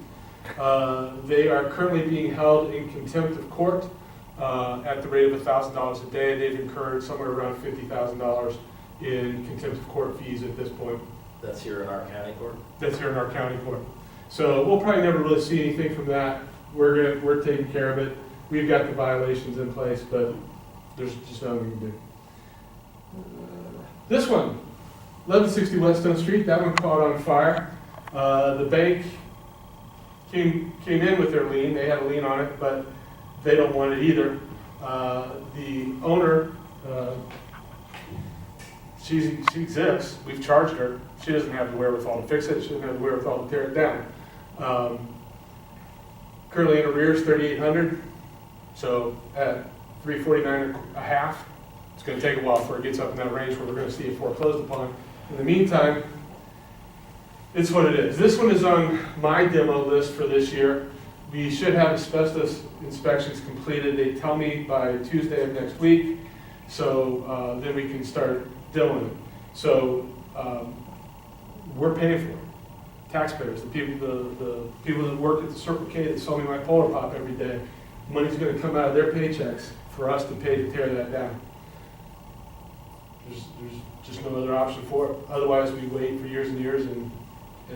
They are currently being held in contempt of court at the rate of $1,000 a day. They've incurred somewhere around $50,000 in contempt of court fees at this point. That's here in our county court? That's here in our county court. So we'll probably never really see anything from that. We're taking care of it. We've got the violations in place, but there's just nothing we can do. This one, 1160 Whetstone Street, that one caught on fire. The bank came in with their lien. They had a lien on it, but they don't want it either. The owner, she exists. We've charged her. She doesn't have the wherewithal to fix it. She doesn't have the wherewithal to tear it down. Currently in arrears, $3,800. So at $349 a half, it's going to take a while before it gets up in that range where we're going to see it foreclosed upon. In the meantime, it's what it is. This one is on my demo list for this year. We should have asbestos inspections completed. They tell me by Tuesday of next week, so then we can start demoing it. So we're paying for it. Taxpayers, the people that work at the Circle K that sell me my Polar Pop every day, money's going to come out of their paychecks for us to pay to tear that down. There's just no other option for it. Otherwise, we wait for years and years and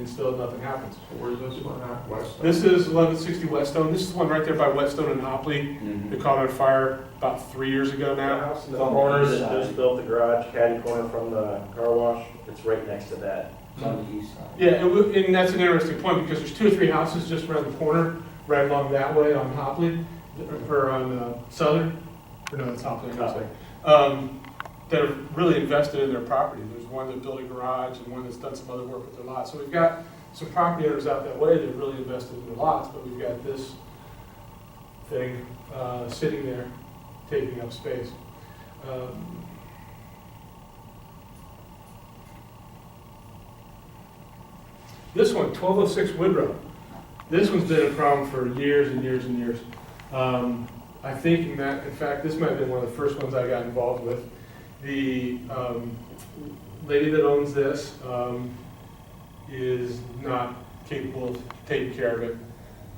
still nothing happens. Where's this one at? West? This is 1160 Whetstone. This is the one right there by Whetstone and Hopley. They caught on fire about 3 years ago now. The corner that just built the garage, caddy corner from the car wash, it's right next to that. It's on the east side. Yeah, and that's an interesting point because there's 2 or 3 houses just around the corner, right along that way on Hopley, or on Southern, or no, it's Hopley, I'm sorry, that have really invested in their property. There's one that built a garage and one that's done some other work with their lots. So we've got some property owners out that way that have really invested in their lots, but we've got this thing sitting there taking up space. This one, 1206 Woodrow. This one's been a problem for years and years and years. I think in fact, this might have been one of the first ones I got involved with. The lady that owns this is not capable of taking care of it,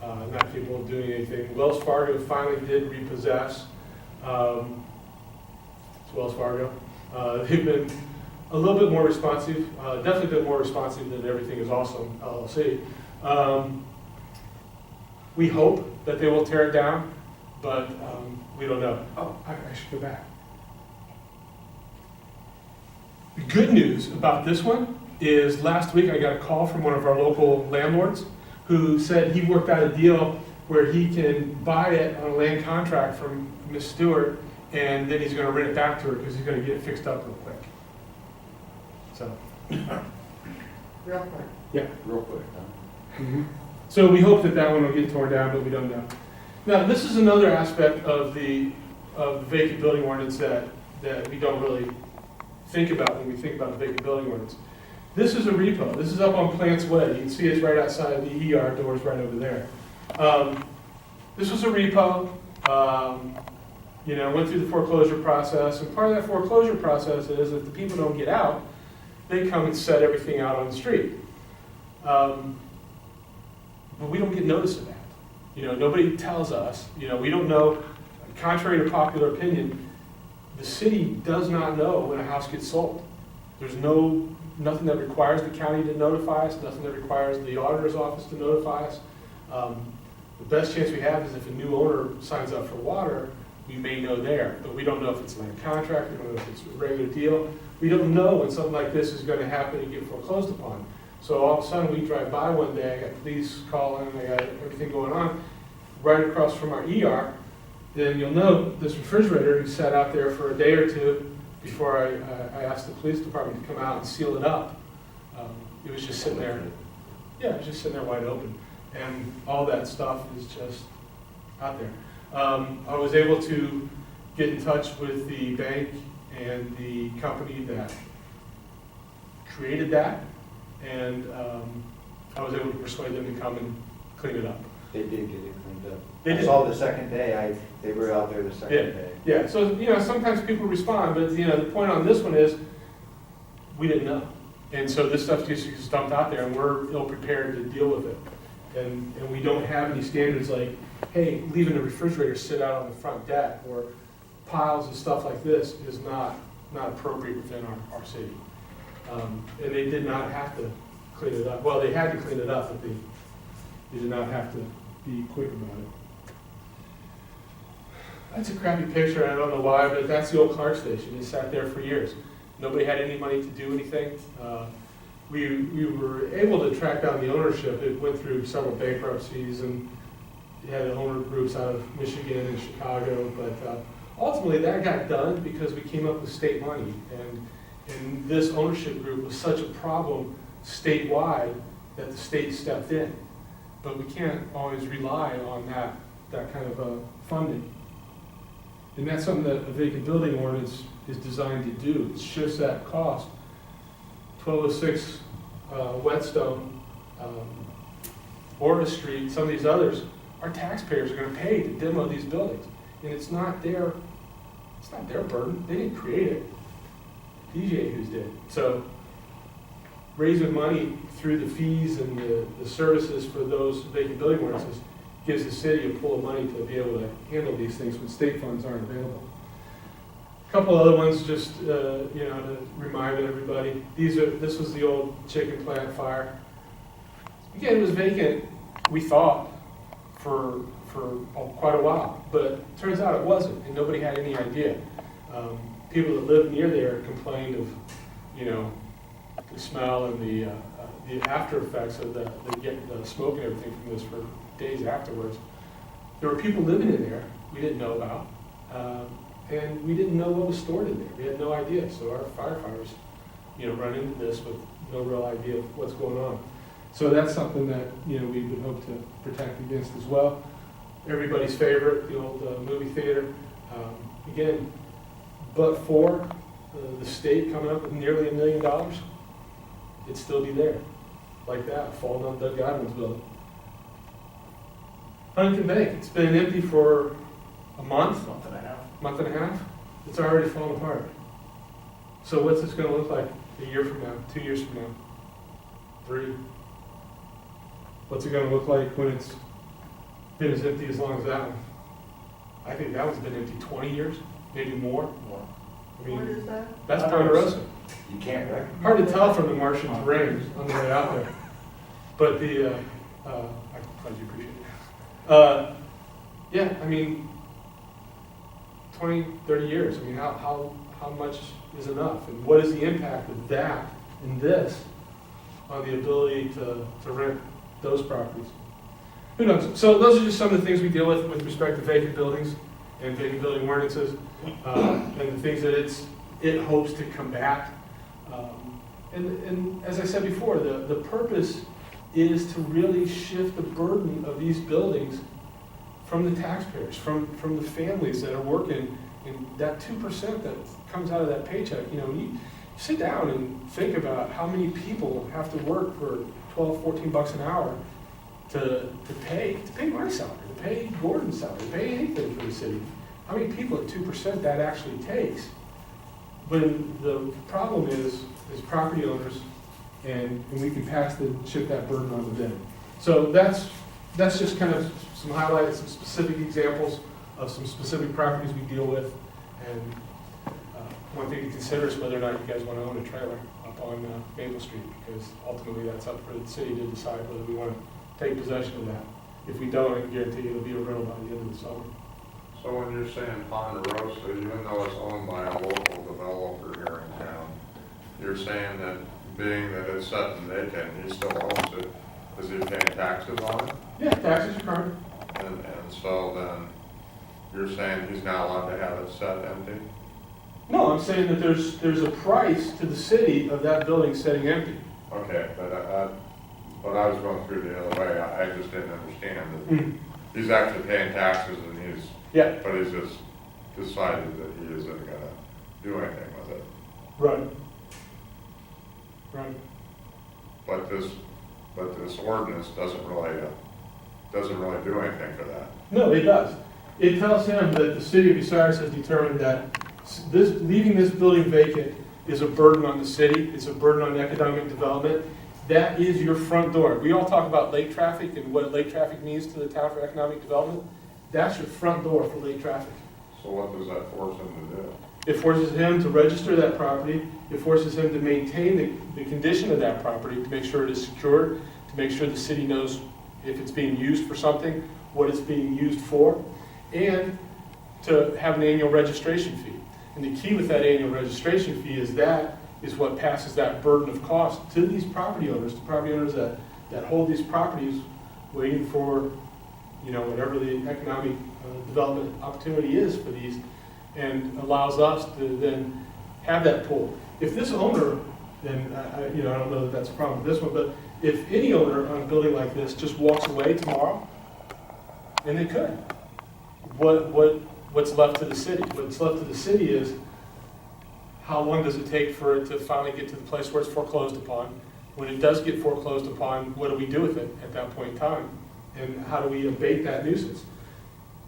not capable of doing anything. Wells Fargo finally did repossess. It's Wells Fargo. They've been a little bit more responsive, definitely been more responsive than Everything is Awesome, LLC. We hope that they will tear it down, but we don't know. Oh, I should go back. The good news about this one is last week I got a call from one of our local landlords who said he worked out a deal where he can buy it on a land contract from Miss Stewart, and then he's gonna rent it back to her because he's gonna get it fixed up real quick. So, Real quick. yeah. Real quick, huh? So we hope that that one will get torn down, but we don't know. Now, this is another aspect of the vacant building ordinance that we don't really think about when we think about the vacant building ordinance. This is a repo. This is up on Plants Way. You can see it's right outside the ER doors right over there. This was a repo, went through the foreclosure process, and part of that foreclosure process is if the people don't get out, they come and set everything out on the street. But we don't get notice of that. Nobody tells us, we don't know, contrary to popular opinion, the city does not know when a house gets sold. There's nothing that requires the county to notify us, nothing that requires the auditor's office to notify us. The best chance we have is if a new owner signs up for water, we may know there, but we don't know if it's a land contract, we don't know if it's a regular deal. We don't know when something like this is gonna happen and get foreclosed upon. So all of a sudden, we drive by one day, I got police calling, I got everything going on, right across from our ER. Then you'll note this refrigerator sat out there for a day or two before I asked the police department to come out and seal it up. It was just sitting there. Yeah, it was just sitting there wide open. And all that stuff is just out there. I was able to get in touch with the bank and the company that created that, and I was able to persuade them to come and clean it up. They did get it cleaned up. They I did. saw the second day, they were out there the second day. Yeah, so, sometimes people respond, but, the point on this one is, we didn't know. And so this stuff just gets dumped out there, and we're ill-prepared to deal with it. And we don't have any standards like, hey, leaving the refrigerator sit out on the front deck, or piles of stuff like this is not appropriate within our city. And they did not have to clean it up. Well, they had to clean it up, but they did not have to be quick about it. That's a crappy picture, and I don't know why, but that's the old Clark station. It sat there for years. Nobody had any money to do anything. We were able to track down the ownership. It went through several bankruptcies, and it had owner groups out of Michigan and Chicago, but ultimately that got done because we came up with state money, and this ownership group was such a problem statewide that the state stepped in. But we can't always rely on that kind of funding. And that's something that a vacant building ordinance is designed to do. It shifts that cost. 1206 Whetstone, Orvis Street, some of these others, our taxpayers are going to pay to demo these buildings. And it's not their burden. They didn't create it. PGA Hughes did. So raising money through the fees and the services for those vacant building ordinances gives the city a pool of money to be able to handle these things when state funds aren't available. A couple other ones just, to remind everybody. This was the old chicken plant fire. Again, it was vacant, we thought, for quite a while, but it turns out it wasn't, and nobody had any idea. People that lived near there complained of, the smell and the after effects of the smoke and everything from this for days afterwards. There were people living in there we didn't know about, and we didn't know what was stored in there. We had no idea. So our firefighters, run into this with no real idea of what's going on. So that's something that we would hope to protect against as well. Everybody's favorite, the old movie theater. Again, but for the state coming up with nearly $1 million, it'd still be there, like that, falling on Doug Godwin's building. Huntington Bank, it's been empty for a month and a half. It's already fallen apart. So what's this going to look like a year from now, 2 years from now, 3? What's it going to look like when it's been as empty as long as that one? I think that one's been empty 20 years, maybe more. I mean, What is that? that's Ponderosa. You can't recognize. Hard to tell from the Martian terrain on the way out there. But I'm glad you appreciate it. 20, 30 years. I mean, how how much is enough? And what is the impact of that and this on the ability to rent those properties? Who knows? So those are just some of the things we deal with respect to vacant buildings and vacant building ordinances, and the things that it hopes to combat. And as I said before, the purpose is to really shift the burden of these buildings from the taxpayers, from the families that are working, and that 2% that comes out of that paycheck. You know, you sit down and think about how many people have to work for 12, 14 bucks an hour to pay my salary, to pay Gordon's salary, to pay anything for the city. How many people at 2% that actually takes? But the problem is property owners, and we can shift that burden onto them. So that's just kind of some highlights, some specific examples of some specific properties we deal with. And one thing to consider is whether or not you guys want to own a trailer up on Maple Street, because ultimately that's up for the city to decide whether we want to take possession of that. If we don't, I can guarantee you it'll be a rental by the end of the summer. So when you're saying Ponderosa, even though it's owned by a local developer here in town, you're saying that being that it's set and vacant, he still owns it, is he paying taxes on it? Yeah, taxes are current. And so then, you're saying he's not allowed to have it set empty? No, I'm saying that there's a price to the city of that building sitting empty. Okay, but I was going through the other way, I just didn't understand that he's actually paying taxes and Yeah, but he's just decided that he isn't gonna do anything with it. right. Right. But this ordinance doesn't really do anything for that. No, it does. It tells him that the city of Bucyrus has determined that leaving this building vacant is a burden on the city, it's a burden on economic development. That is your front door. We all talk about lake traffic and what lake traffic means to the town for economic development. That's your front door for lake traffic. So what does that force him to do? It forces him to register that property. It forces him to maintain the condition of that property, to make sure it is secured, to make sure the city knows if it's being used for something, what it's being used for, and to have an annual registration fee. And the key with that annual registration fee is what passes that burden of cost to these property owners, the property owners that hold these properties waiting for, you know, whatever the economic development opportunity is for these, and allows us to then have that pool. If this owner, and I don't know that that's a problem with this one, but if any owner on a building like this just walks away tomorrow, and they could, what's left to the city? What's left to the city is, how long does it take for it to finally get to the place where it's foreclosed upon? When it does get foreclosed upon, what do we do with it at that point in time? And how do we abate that nuisance?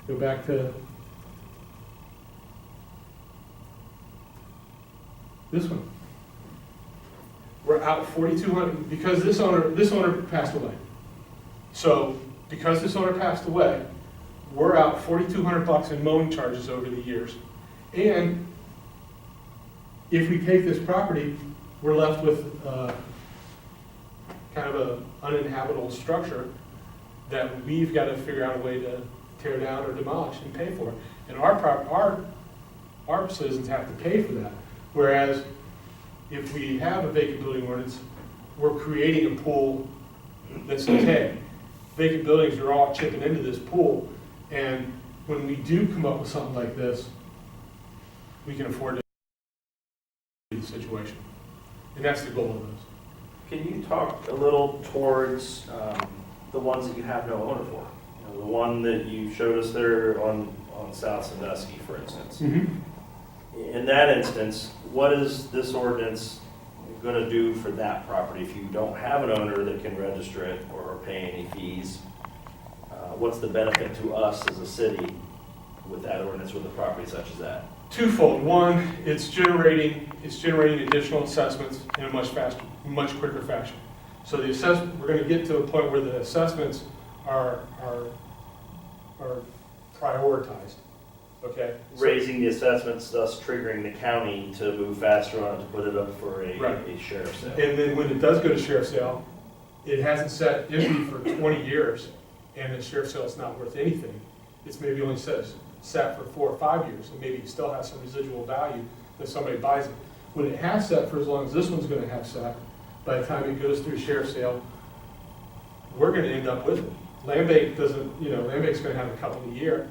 Go back to this one. We're out $4,200 because this owner passed away. So because this owner passed away, we're out $4,200 in mowing charges over the years. And if we take this property, we're left with kind of an uninhabitable structure that we've got to figure out a way to tear down or demolish and pay for. And our citizens have to pay for that. Whereas if we have a vacant building ordinance, we're creating a pool that says, hey, vacant buildings are all chipping into this pool. And when we do come up with something like this, we can afford to do the situation. And that's the goal of this. Can you talk a little towards the ones that you have no owner for? You know, the one that you showed us there on South Sandusky, for instance. In that instance, what is this ordinance going to do for that property if you don't have an owner that can register it or pay any fees? What's the benefit to us as a city with that ordinance with a property such as that? Twofold. One, it's generating additional assessments in a much quicker fashion. So the assessment, we're going to get to a point where the assessments are prioritized. Okay. Raising the assessments, thus triggering the county to move faster on it to put it up for a sheriff's sale. And then when it does go to sheriff's sale, it hasn't sat empty for 20 years, and the sheriff's sale is not worth anything. It's maybe only sat for 4 or 5 years, and maybe it still has some residual value that somebody buys it. When it has sat for as long as this one's gonna have sat, by the time it goes through sheriff's sale, we're gonna end up with it. Land bank doesn't, land bank's gonna have a couple a year.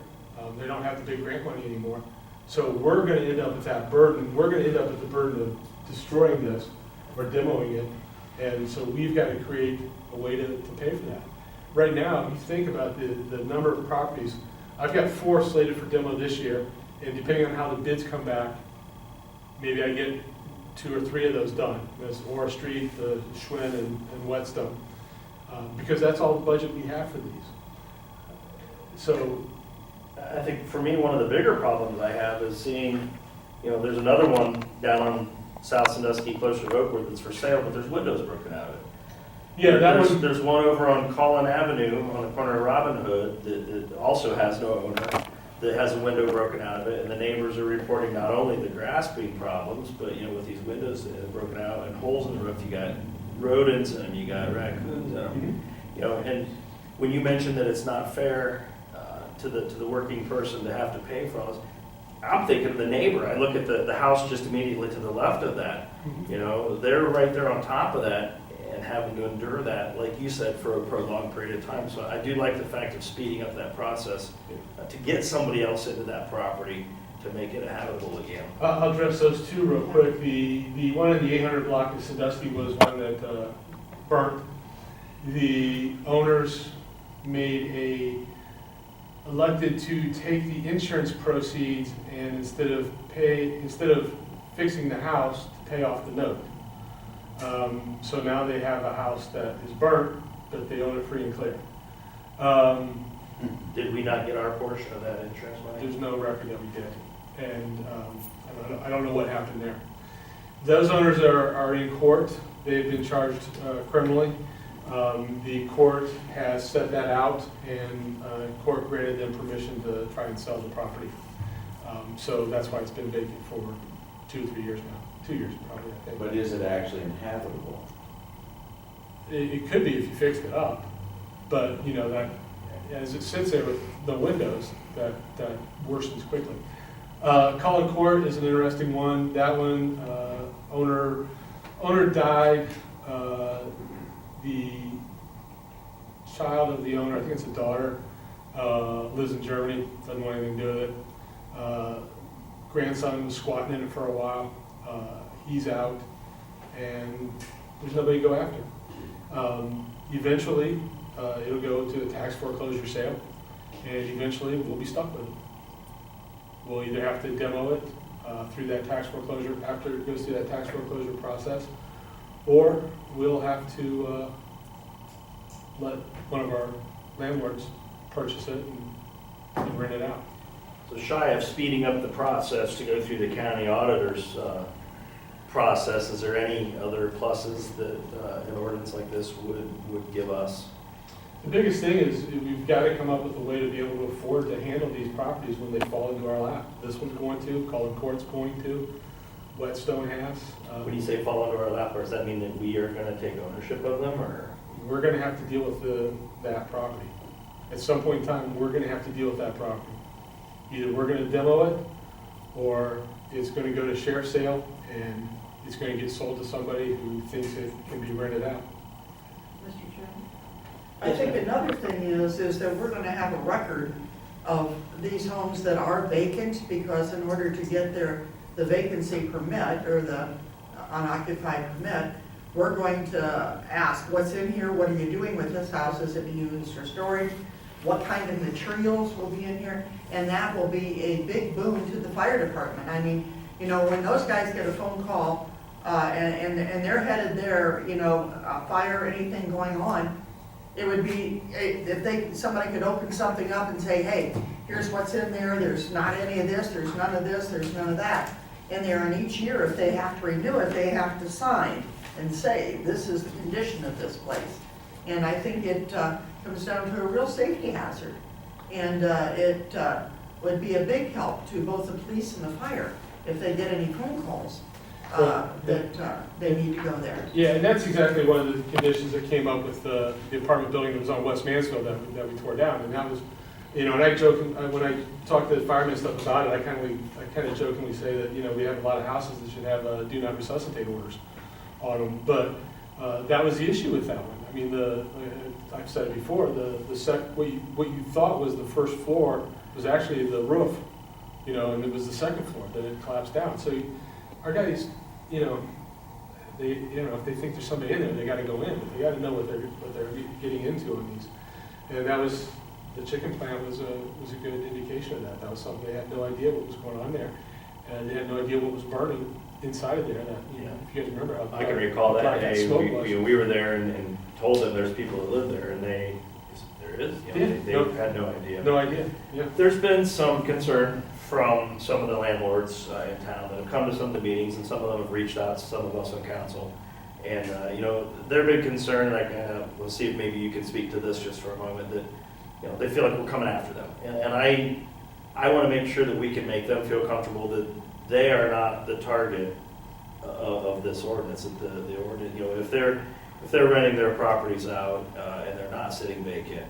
They don't have the big grant money anymore. So we're gonna end up with that burden. We're gonna end up with the burden of destroying this or demoing it. And so we've got to create a way to pay for that. Right now, if you think about the number of properties, I've got 4 slated for demo this year, and depending on how the bids come back, maybe I get 2 or 3 of those done. That's Aura Street, the Schwinn, and Whetstone, because that's all the budget we have for these. So, I think for me, one of the bigger problems I have is seeing, there's another one down on South Sandusky, closer to Oakwood, that's for sale, but there's windows broken out of it. yeah, There's one over on Collin Avenue on the corner of Robin Hood that also has no owner, that has a window broken out of it, and the neighbors are reporting not only the grass being problems, but, with these windows that have broken out and holes in the roof, you got rodents in them, you got raccoons in them. And when you mentioned that it's not fair to the working person to have to pay for all this, I'm thinking of the neighbor. I look at the house just immediately to the left of that. They're right there on top of that and having to endure that, like you said, for a prolonged period of time. So I do like the fact of speeding up that process to get somebody else into that property to make it habitable again. I'll address those 2 real quick. The one in the 800 block of Sandusky was one that burnt. The owners elected to take the insurance proceeds and instead of fixing the house, to pay off the note. So now they have a house that is burnt, but they own it free and clear. Did we not get our portion of that insurance money? There's no record that we did, and I don't know what happened there. Those owners are in court. They've been charged criminally. The court has set that out, and court granted them permission to try and sell the property. So that's why it's been vacant for 2 or 3 years now. 2 years probably, I think. But is it actually inhabitable? It could be if you fixed it up, but that as it sits there with the windows, that worsens quickly. Collin Court is an interesting one. That one, owner died. The child of the owner, I think it's a daughter, lives in Germany, doesn't want anything to do with it. Grandson was squatting in it for a while. He's out, and there's nobody to go after. Eventually, it'll go to a tax foreclosure sale, and eventually we'll be stuck with it. We'll either have to demo it through that tax foreclosure, after it goes through that tax foreclosure process, or we'll have to let one of our landlords purchase it and rent it out. So shy of speeding up the process to go through the county auditor's process, is there any other pluses that an ordinance like this would give us? The biggest thing is we've got to come up with a way to be able to afford to handle these properties when they fall into our lap. This one's going to, Collin Court's going to, Whetstone has. When you say fall into our lap, does that mean that we are going to take ownership of them, or? We're going to have to deal with that property. At some point in time, we're going to have to deal with that property. Either we're going to demo it, or it's going to go to sheriff's sale, and it's going to get sold to somebody who thinks it can be rented out. Mr. Chairman? I think another thing is that we're gonna have a record of these homes that are vacant, because in order to get the vacancy permit, or the unoccupied permit, we're going to ask, what's in here, what are you doing with this house, is it being used for storage, what kind of materials will be in here, and that will be a big boon to the fire department. I mean, when those guys get a phone call, and they're headed there, a fire, anything going on, it would be, if somebody could open something up and say, hey, here's what's in there, there's not any of this, there's none of this, there's none of that in there, and each year, if they have to renew it, they have to sign and say, this is the condition of this place. And I think it comes down to a real safety hazard, and it would be a big help to both the police and the fire if they get any phone calls that they need to go there. Yeah, and that's exactly one of the conditions that came up with the apartment building that was on West Mansfield that we tore down. And that was You know, and I joke, when I talk to the firemen and stuff about it, I kind of jokingly say that, you know, we have a lot of houses that should have do not resuscitate orders on them. But that was the issue with that one. I mean, I've said it before, what you thought was the first floor was actually the roof, you know, and it was the second floor that it collapsed down. So our guys, you know, if they think there's somebody in there, they got to go in. But they got to know what they're getting into on these. And that was, the chicken plant was a good indication of that. That was something, they had no idea what was going on there. And they had no idea what was burning inside of there. That, you know, if you guys remember how I can recall that black day, smoke was. we were there and told them there's people that live there, and there is, you know, Yeah, they had no idea. No idea, yeah. There's been some concern from some of the landlords in town that have come to some of the meetings, and some of them have reached out to some of us on council. And, you know, their big concern, and we'll see if maybe you can speak to this just for a moment, that, you know, they feel like we're coming after them. And I want to make sure that we can make them feel comfortable that they are not the target of this ordinance. That the ordinance, you know, if they're renting their properties out and they're not sitting vacant,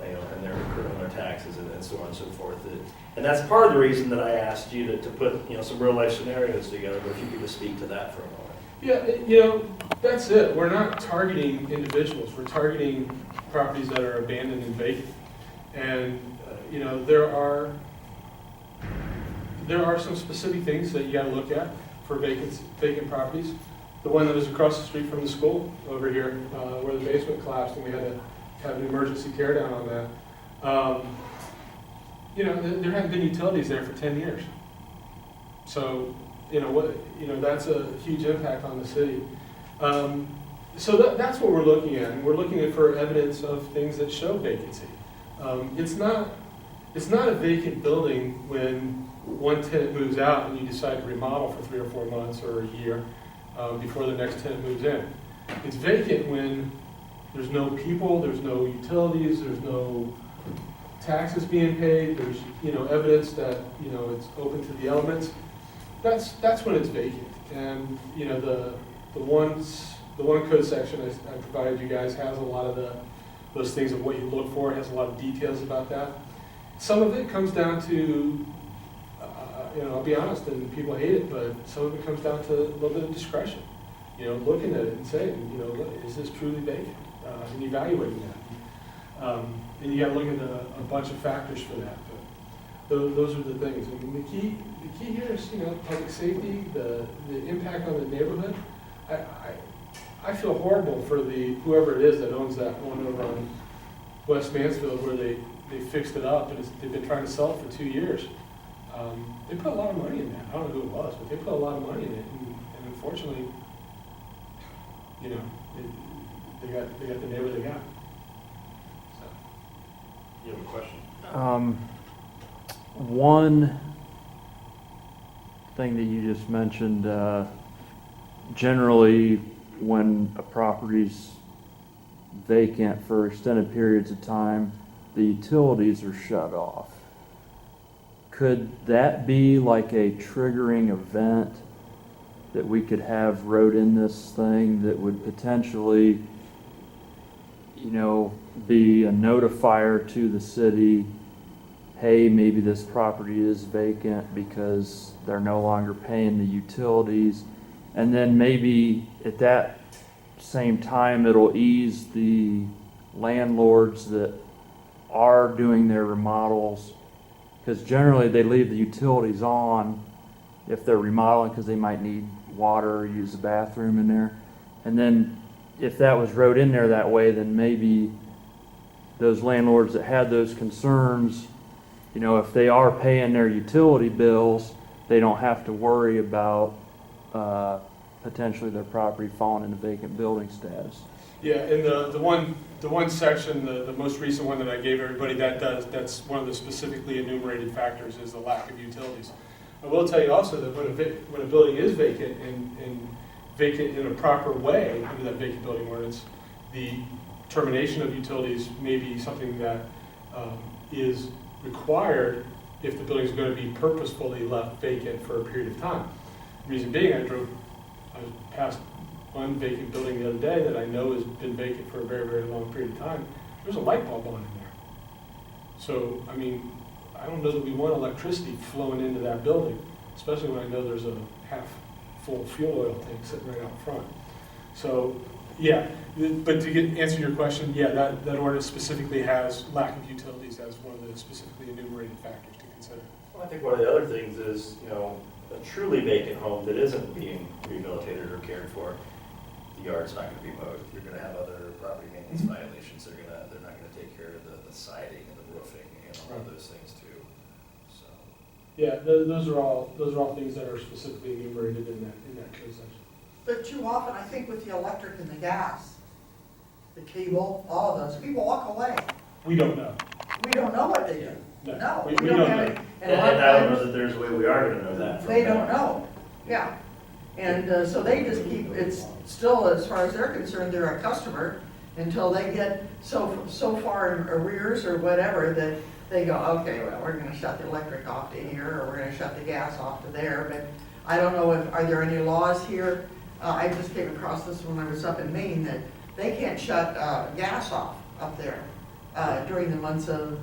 you know, and they're accruing their taxes and so on and so forth. And that's part of the reason that I asked you to put, you know, some real life scenarios together. But if you could just speak to that for a moment. Yeah, you know, that's it. We're not targeting individuals. We're targeting properties that are abandoned and vacant. And, you know, there are some specific things that you got to look at for vacant properties. The one that was across the street from the school over here, where the basement collapsed, and we had to have an emergency tear down on that. You know, there haven't been utilities there for 10 years. So, you know, that's a huge impact on the city. So that's what we're looking at. And we're looking for evidence of things that show vacancy. It's not a vacant building when one tenant moves out and you decide to remodel for 3 or 4 months or a year before the next tenant moves in. It's vacant when there's no people, there's no utilities, there's no taxes being paid, there's, you know, evidence that, you know, it's open to the elements. That's when it's vacant. And, you know, the one code section I provided you guys has a lot of those things of what you look for. It has a lot of details about that. Some of it comes down to, you know, I'll be honest, and people hate it, but some of it comes down to a little bit of discretion. You know, looking at it and saying, you know, is this truly vacant? And evaluating that. And you got to look at a bunch of factors for that. But those are the things. I mean, the key here is, you know, public safety, the impact on the neighborhood. I feel horrible for whoever it is that owns that one over on West Mansfield where they fixed it up and they've been trying to sell it for 2 years. They put a lot of money in that. I don't know who it was, but they put a lot of money in it. And unfortunately, you know, they got the neighbor they got. So. You have a question? One thing that you just mentioned, generally when a property's vacant for extended periods of time, the utilities are shut off. Could that be like a triggering event that we could have wrote in this thing that would potentially, you know, be a notifier to the city, hey, maybe this property is vacant because they're no longer paying the utilities, and then maybe at that same time it'll ease the landlords that are doing their remodels, because generally they leave the utilities on if they're remodeling because they might need water or use the bathroom in there. And then if that was wrote in there that way, then maybe those landlords that had those concerns, you know, if they are paying their utility bills, they don't have to worry about potentially their property falling into vacant building status. Yeah, and the one section, the most recent one that I gave everybody, that's one of the specifically enumerated factors is the lack of utilities. I will tell you also that when a building is vacant and vacant in a proper way under that vacant building ordinance, the termination of utilities may be something that is required if the building is going to be purposefully left vacant for a period of time. Reason being, I was past one vacant building the other day that I know has been vacant for a very, very long period of time. There's a light bulb on in there. So, I mean, I don't know that we want electricity flowing into that building, especially when I know there's a half-full fuel oil tank sitting right out front. So, yeah, but to answer your question, yeah, that ordinance specifically has lack of utilities as one of the specifically enumerated factors to consider. Well, I think one of the other things is, a truly vacant home that isn't being rehabilitated or cared for, the yard's not gonna be mowed. You're gonna have other property maintenance violations. They're not gonna take care of the siding and the roofing and all of those things too, so. Yeah, those are all things that are specifically enumerated in that code section. But too often, I think with the electric and the gas, the cable, all of those, people walk away. We don't know. We don't know what they do. No, No, we we don't don't have know. it. And a lot of I don't times, know that there's a way we are gonna know that. from they them. don't know, yeah. And so they just keep, it's still, as far as they're concerned, they're a customer until they get so far in arrears or whatever that they go, okay, well, we're gonna shut the electric off to here, or we're gonna shut the gas off to there, but I don't know are there any laws here? I just came across this when I was up in Maine, that they can't shut gas off up there during the months of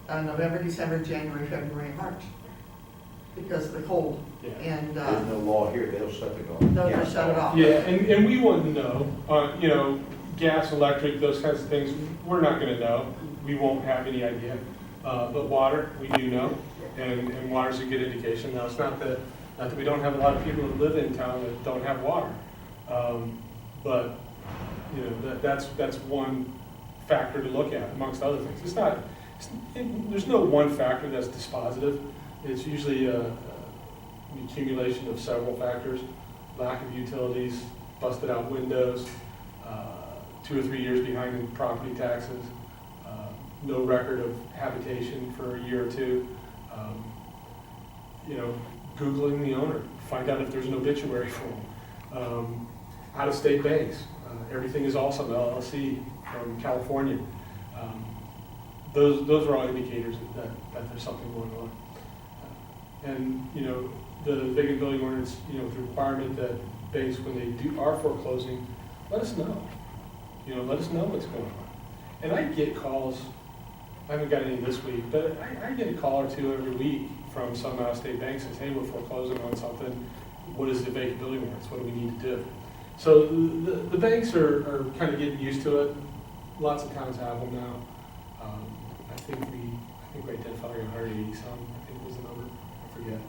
November, December, January, February, and March, because of the cold. Yeah. And There's no law here, they'll shut it they'll off. just shut it off. Yeah, and we wouldn't know, gas, electric, those kinds of things, we're not gonna know. We won't have any idea. But water, we do know, and water's a good indication. Now, it's not that we don't have a lot of people that live in town that don't have water. But, that's one factor to look at amongst other things. There's no one factor that's dispositive. It's usually an accumulation of several factors: lack of utilities, busted out windows, 2 or 3 years behind in property taxes, no record of habitation for a year or two. Googling the owner, find out if there's an obituary for him. Out-of-state banks, Everything is Awesome LLC from California. Those are all indicators that there's something going on. And, the Vacant Building Ordinance, the requirement that banks, when they are foreclosing, let us know. Let us know what's going on. And I get calls, I haven't got any this week, but I get a call or two every week from some out-of-state banks that say, hey, we're foreclosing on something. What is the Vacant Building Ordinance? What do we need to do? So the banks are kind of getting used to it. Lots of towns have them now. I think we identified 180 some, I think was the number, I forget.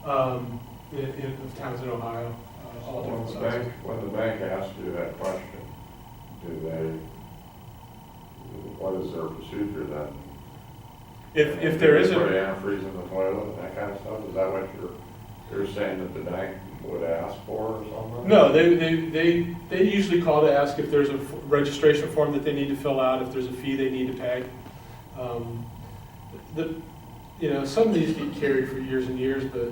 Of towns in Ohio, all different sizes. When the bank asks you that question, what is their procedure then? If there is Put a, antifreeze in the toilet and that kind of stuff, is that what you're saying that the bank would ask for or something? no, they usually call to ask if there's a registration form that they need to fill out, if there's a fee they need to pay. Some of these get carried for years and years, but,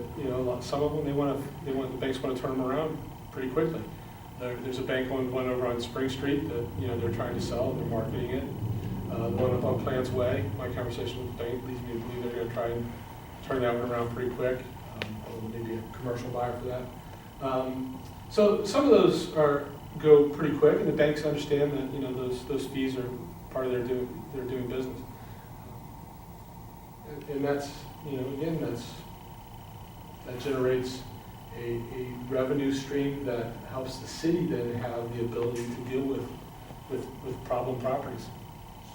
some of them, the banks want to turn them around pretty quickly. There's a bank one over on Spring Street that, they're trying to sell, they're marketing it. The one up on Plants Way, my conversation with the bank leads me to believe they're gonna try and turn that one around pretty quick. Maybe a commercial buyer for that. So some of those go pretty quick, and the banks understand that, those fees are part of their doing business. And that's, again, that generates a revenue stream that helps the city then have the ability to deal with problem properties.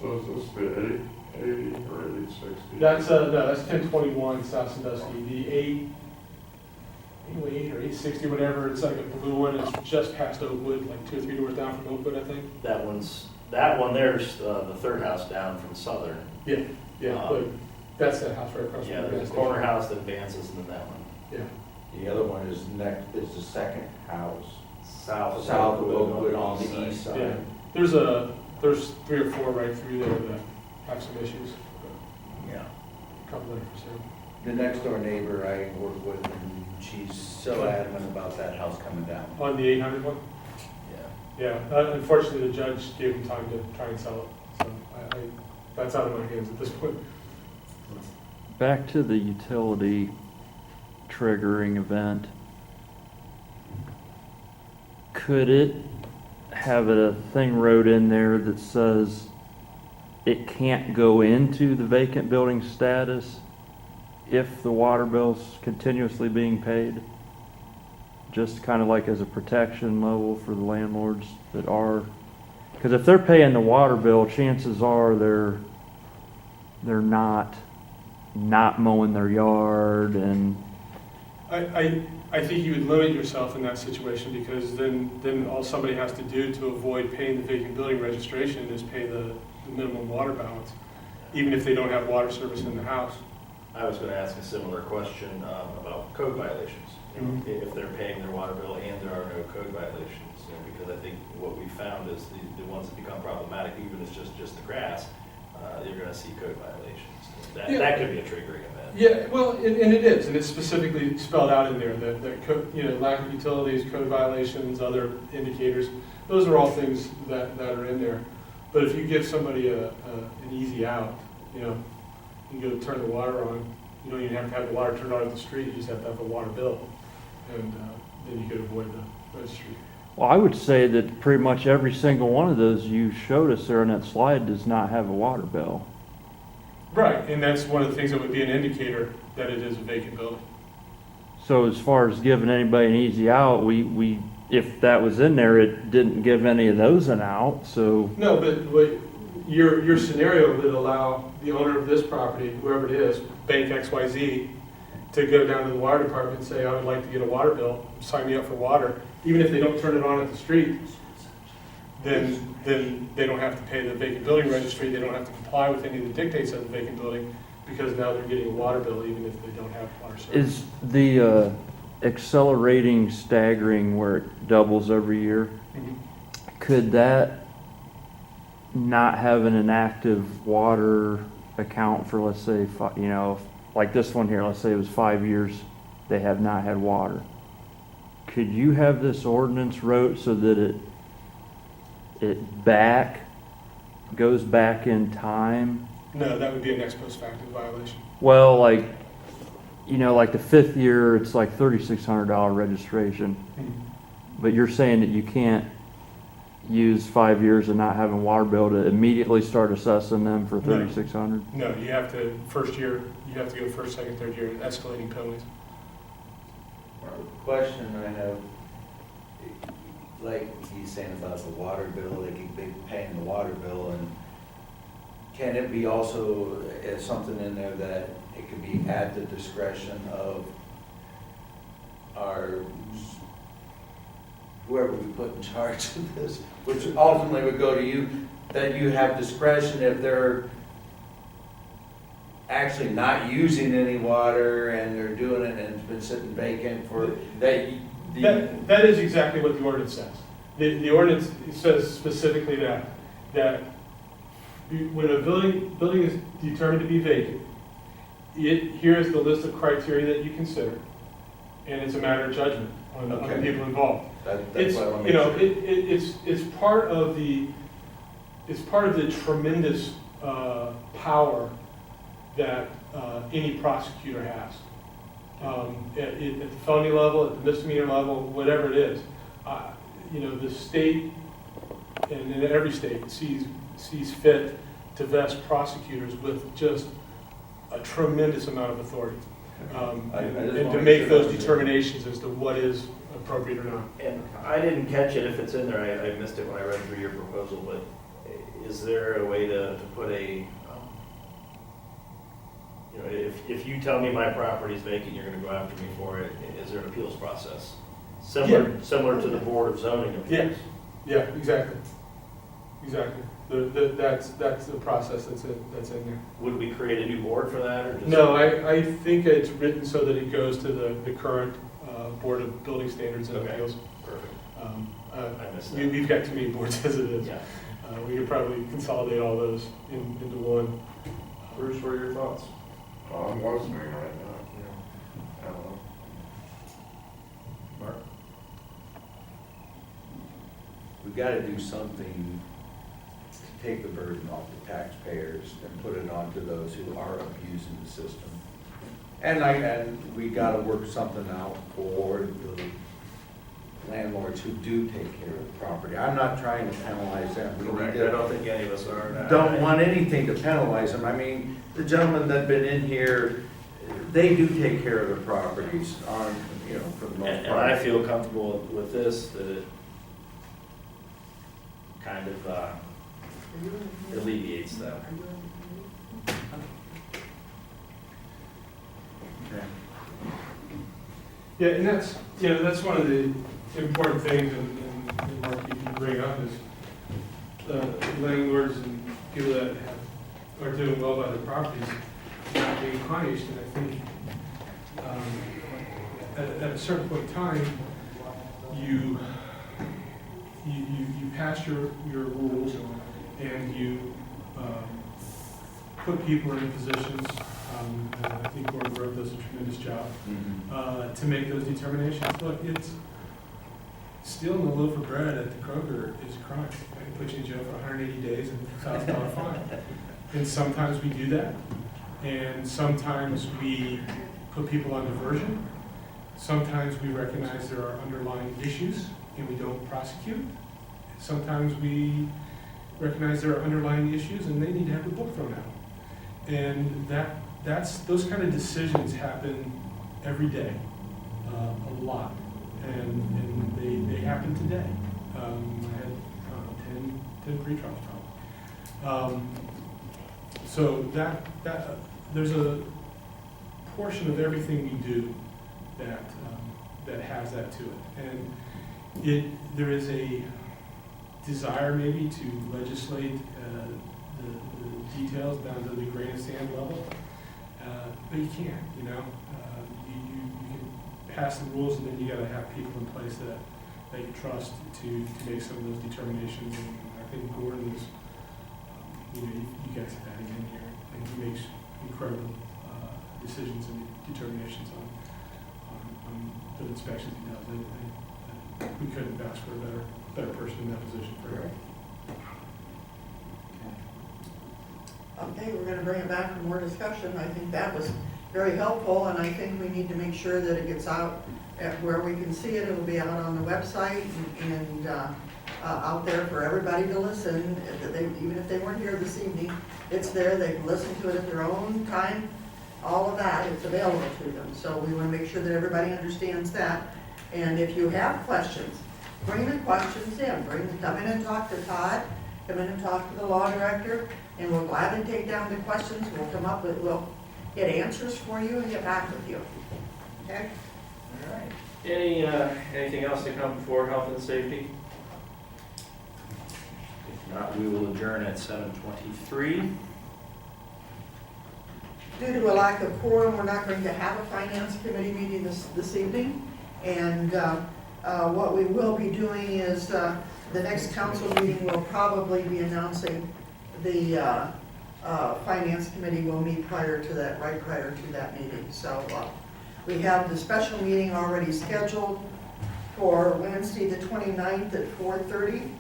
So is this the 80 or 860? That's 1021 South Sandusky. The 808 or 860, whatever, it's like a blue one. It's just past Oakwood, like 2 or 3 doors down from Oakwood, I think. That one there's the third house down from Southern. Yeah, but that's that house right across from Yeah, the there's gas a station. corner house that advances and then that one. Yeah. The other one is the second house, South south of Oakwood on the east Yeah. side. There's 3 or 4 right through there that have some issues. Yeah. A couple that are for sale. The next door neighbor I work with, and she's so adamant about that house coming down. On the 800 one? Yeah. Yeah, unfortunately, the judge gave him time to try and sell it, so that's out of my hands at this point. Back to the utility triggering event. Could it have a thing wrote in there that says it can't go into the vacant building status if the water bill's continuously being paid? Just kind of like as a protection level for the landlords that are, because if they're paying the water bill, chances are they're not mowing their yard and, I think you would limit yourself in that situation, because then all somebody has to do to avoid paying the vacant building registration is pay the minimum water balance, even if they don't have water service in the house. I was gonna ask a similar question about code violations. You know, if they're paying their water bill and there are no code violations, you know, because I think what we found is the ones that become problematic, even if it's just the grass, you're gonna see code violations. That could be a triggering event. Yeah, well, and it is, and it's specifically spelled out in there, that lack of utilities, code violations, other indicators, those are all things that are in there. But if you give somebody an easy out, you go turn the water on, you don't even have to have the water turned on at the street, you just have to have a water bill, and then you could avoid the registry. well, I would say that pretty much every single one of those you showed us there on that slide does not have a water bill. Right, and that's one of the things that would be an indicator that it is a vacant building. So as far as giving anybody an easy out, we if that was in there, it didn't give any of those an out, so. No, but your scenario would allow the owner of this property, whoever it is, Bank XYZ, to go down to the water department and say, I would like to get a water bill, sign me up for water. Even if they don't turn it on at the street, then they don't have to pay the vacant building registry, they don't have to comply with any of the dictates of the vacant building, because now they're getting a water bill even if they don't have water service. Is the accelerating staggering where it doubles every year, Mhm. could that not have an inactive water account for, let's say, like this one here, let's say it was 5 years, they have not had water? Could you have this ordinance wrote so that it goes back in time? No, that would be an ex post facto violation. Well, like the 5th year, it's like $3,600 registration. But you're saying that you can't use 5 years of not having water bill to immediately start assessing them for No. $3,600? No, you have to, first year, you have to go first, second, third year, escalating penalties. Question I have, like he's saying about the water bill, they keep paying the water bill, and can it be also something in there that it could be at the discretion of our, whoever we put in charge of this, which ultimately would go to you, that you have discretion if they're actually not using any water and they're doing it and it's been sitting vacant for, That is exactly what the ordinance says. The ordinance says specifically that when a building is determined to be vacant, here's the list of criteria that you consider, and it's a matter of judgment on the people involved. That's what I want to make sure. It's part of the tremendous power that any prosecutor has. At the felony level, at the misdemeanor level, whatever it is. The state, and in every state, sees fit to vest prosecutors with just a tremendous amount of authority. And to make those determinations as to what is appropriate or not. And I didn't catch it if it's in there, I missed it when I read through your proposal, but is there a way to put a, if you tell me my property's vacant, you're gonna go after me for it, is there an appeals process? Similar to the Board of Zoning appeals? Yeah, exactly. That's the process that's in there. Would we create a new board for that, or just? No, I think it's written so that it goes to the current Board of Building Standards and Okay. Appeals. Perfect. I missed that. We've got too many boards as it is. Yeah. We could probably consolidate all those into one. Bruce, what are your thoughts? I'm listening right now. I don't know. Mark? We've got to do something to take the burden off the taxpayers and put it onto those who are abusing the system. And we got to work something out for landlords who do take care of the property. I'm not trying to penalize them. We need Correct, to- I don't think any of us are. don't want anything to penalize them. I mean, the gentlemen that have been in here, they do take care of the properties on, you know, for the most And I part. feel comfortable with this, that it kind of Are you in the- alleviates them. Are you in the committee? Okay. Yeah, and that's, you know, that's one of the important things, and Mark, you can bring up is landlords and people that are doing well by their properties not being punished, and I think at a certain point in time, you pass your rules and you put people in positions, and I think Gordon Grove does a tremendous job, to make those determinations. Look, it's stealing a loaf of bread at the Kroger is a crime. I can put you in jail for 180 days and a $1,000 fine. And sometimes we do that. And sometimes we put people on diversion. Sometimes we recognize there are underlying issues and we don't prosecute. Sometimes we recognize there are underlying issues and they need to have the book thrown out. And those kind of decisions happen every day, a lot. And they happen today. I had 10 pre-trials probably. So that there's a portion of everything we do that has that to it. And there is a desire maybe to legislate the details down to the grain of sand level, but you can't, you know. You can pass the rules, and then you gotta have people in place that you trust to make some of those determinations. And I think Gordon is, you know, you guys have had him in here, and he makes incredible decisions and determinations on the inspections he does. And we couldn't ask for a better person in that position for it. Okay, we're gonna bring it back for more discussion. I think that was very helpful, and I think we need to make sure that it gets out at where we can see it. It'll be out on the website and out there for everybody to listen. Even if they weren't here this evening, it's there. They can listen to it at their own time. All of that, it's available to them. So we wanna make sure that everybody understands that. And if you have questions, bring the questions in. Come in and talk to Todd, come in and talk to the law director, and we'll gladly take down the questions. We'll get answers for you and get back with you. Okay? All right. Anything else to come before health and safety? If not, we will adjourn at 7:23. Due to a lack of quorum, we're not going to have a finance committee meeting this evening. And what we will be doing is, the next council meeting will probably be announcing the finance committee will meet right prior to that meeting. So we have the special meeting already scheduled for Wednesday, the 29th at 4:30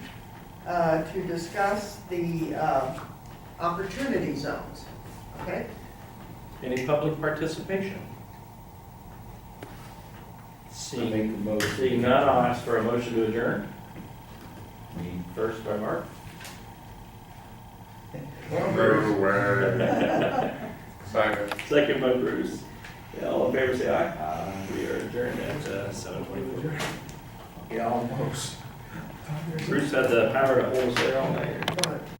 to discuss the opportunity zones. Okay? Any public participation? Seeing none, I'll ask for a motion to adjourn. First by Mark. No way. Second. Second by Bruce. Yeah, all in favor say aye. We are adjourned at 7:24. Yeah, almost. Bruce had the power to hold us there all night. Go ahead.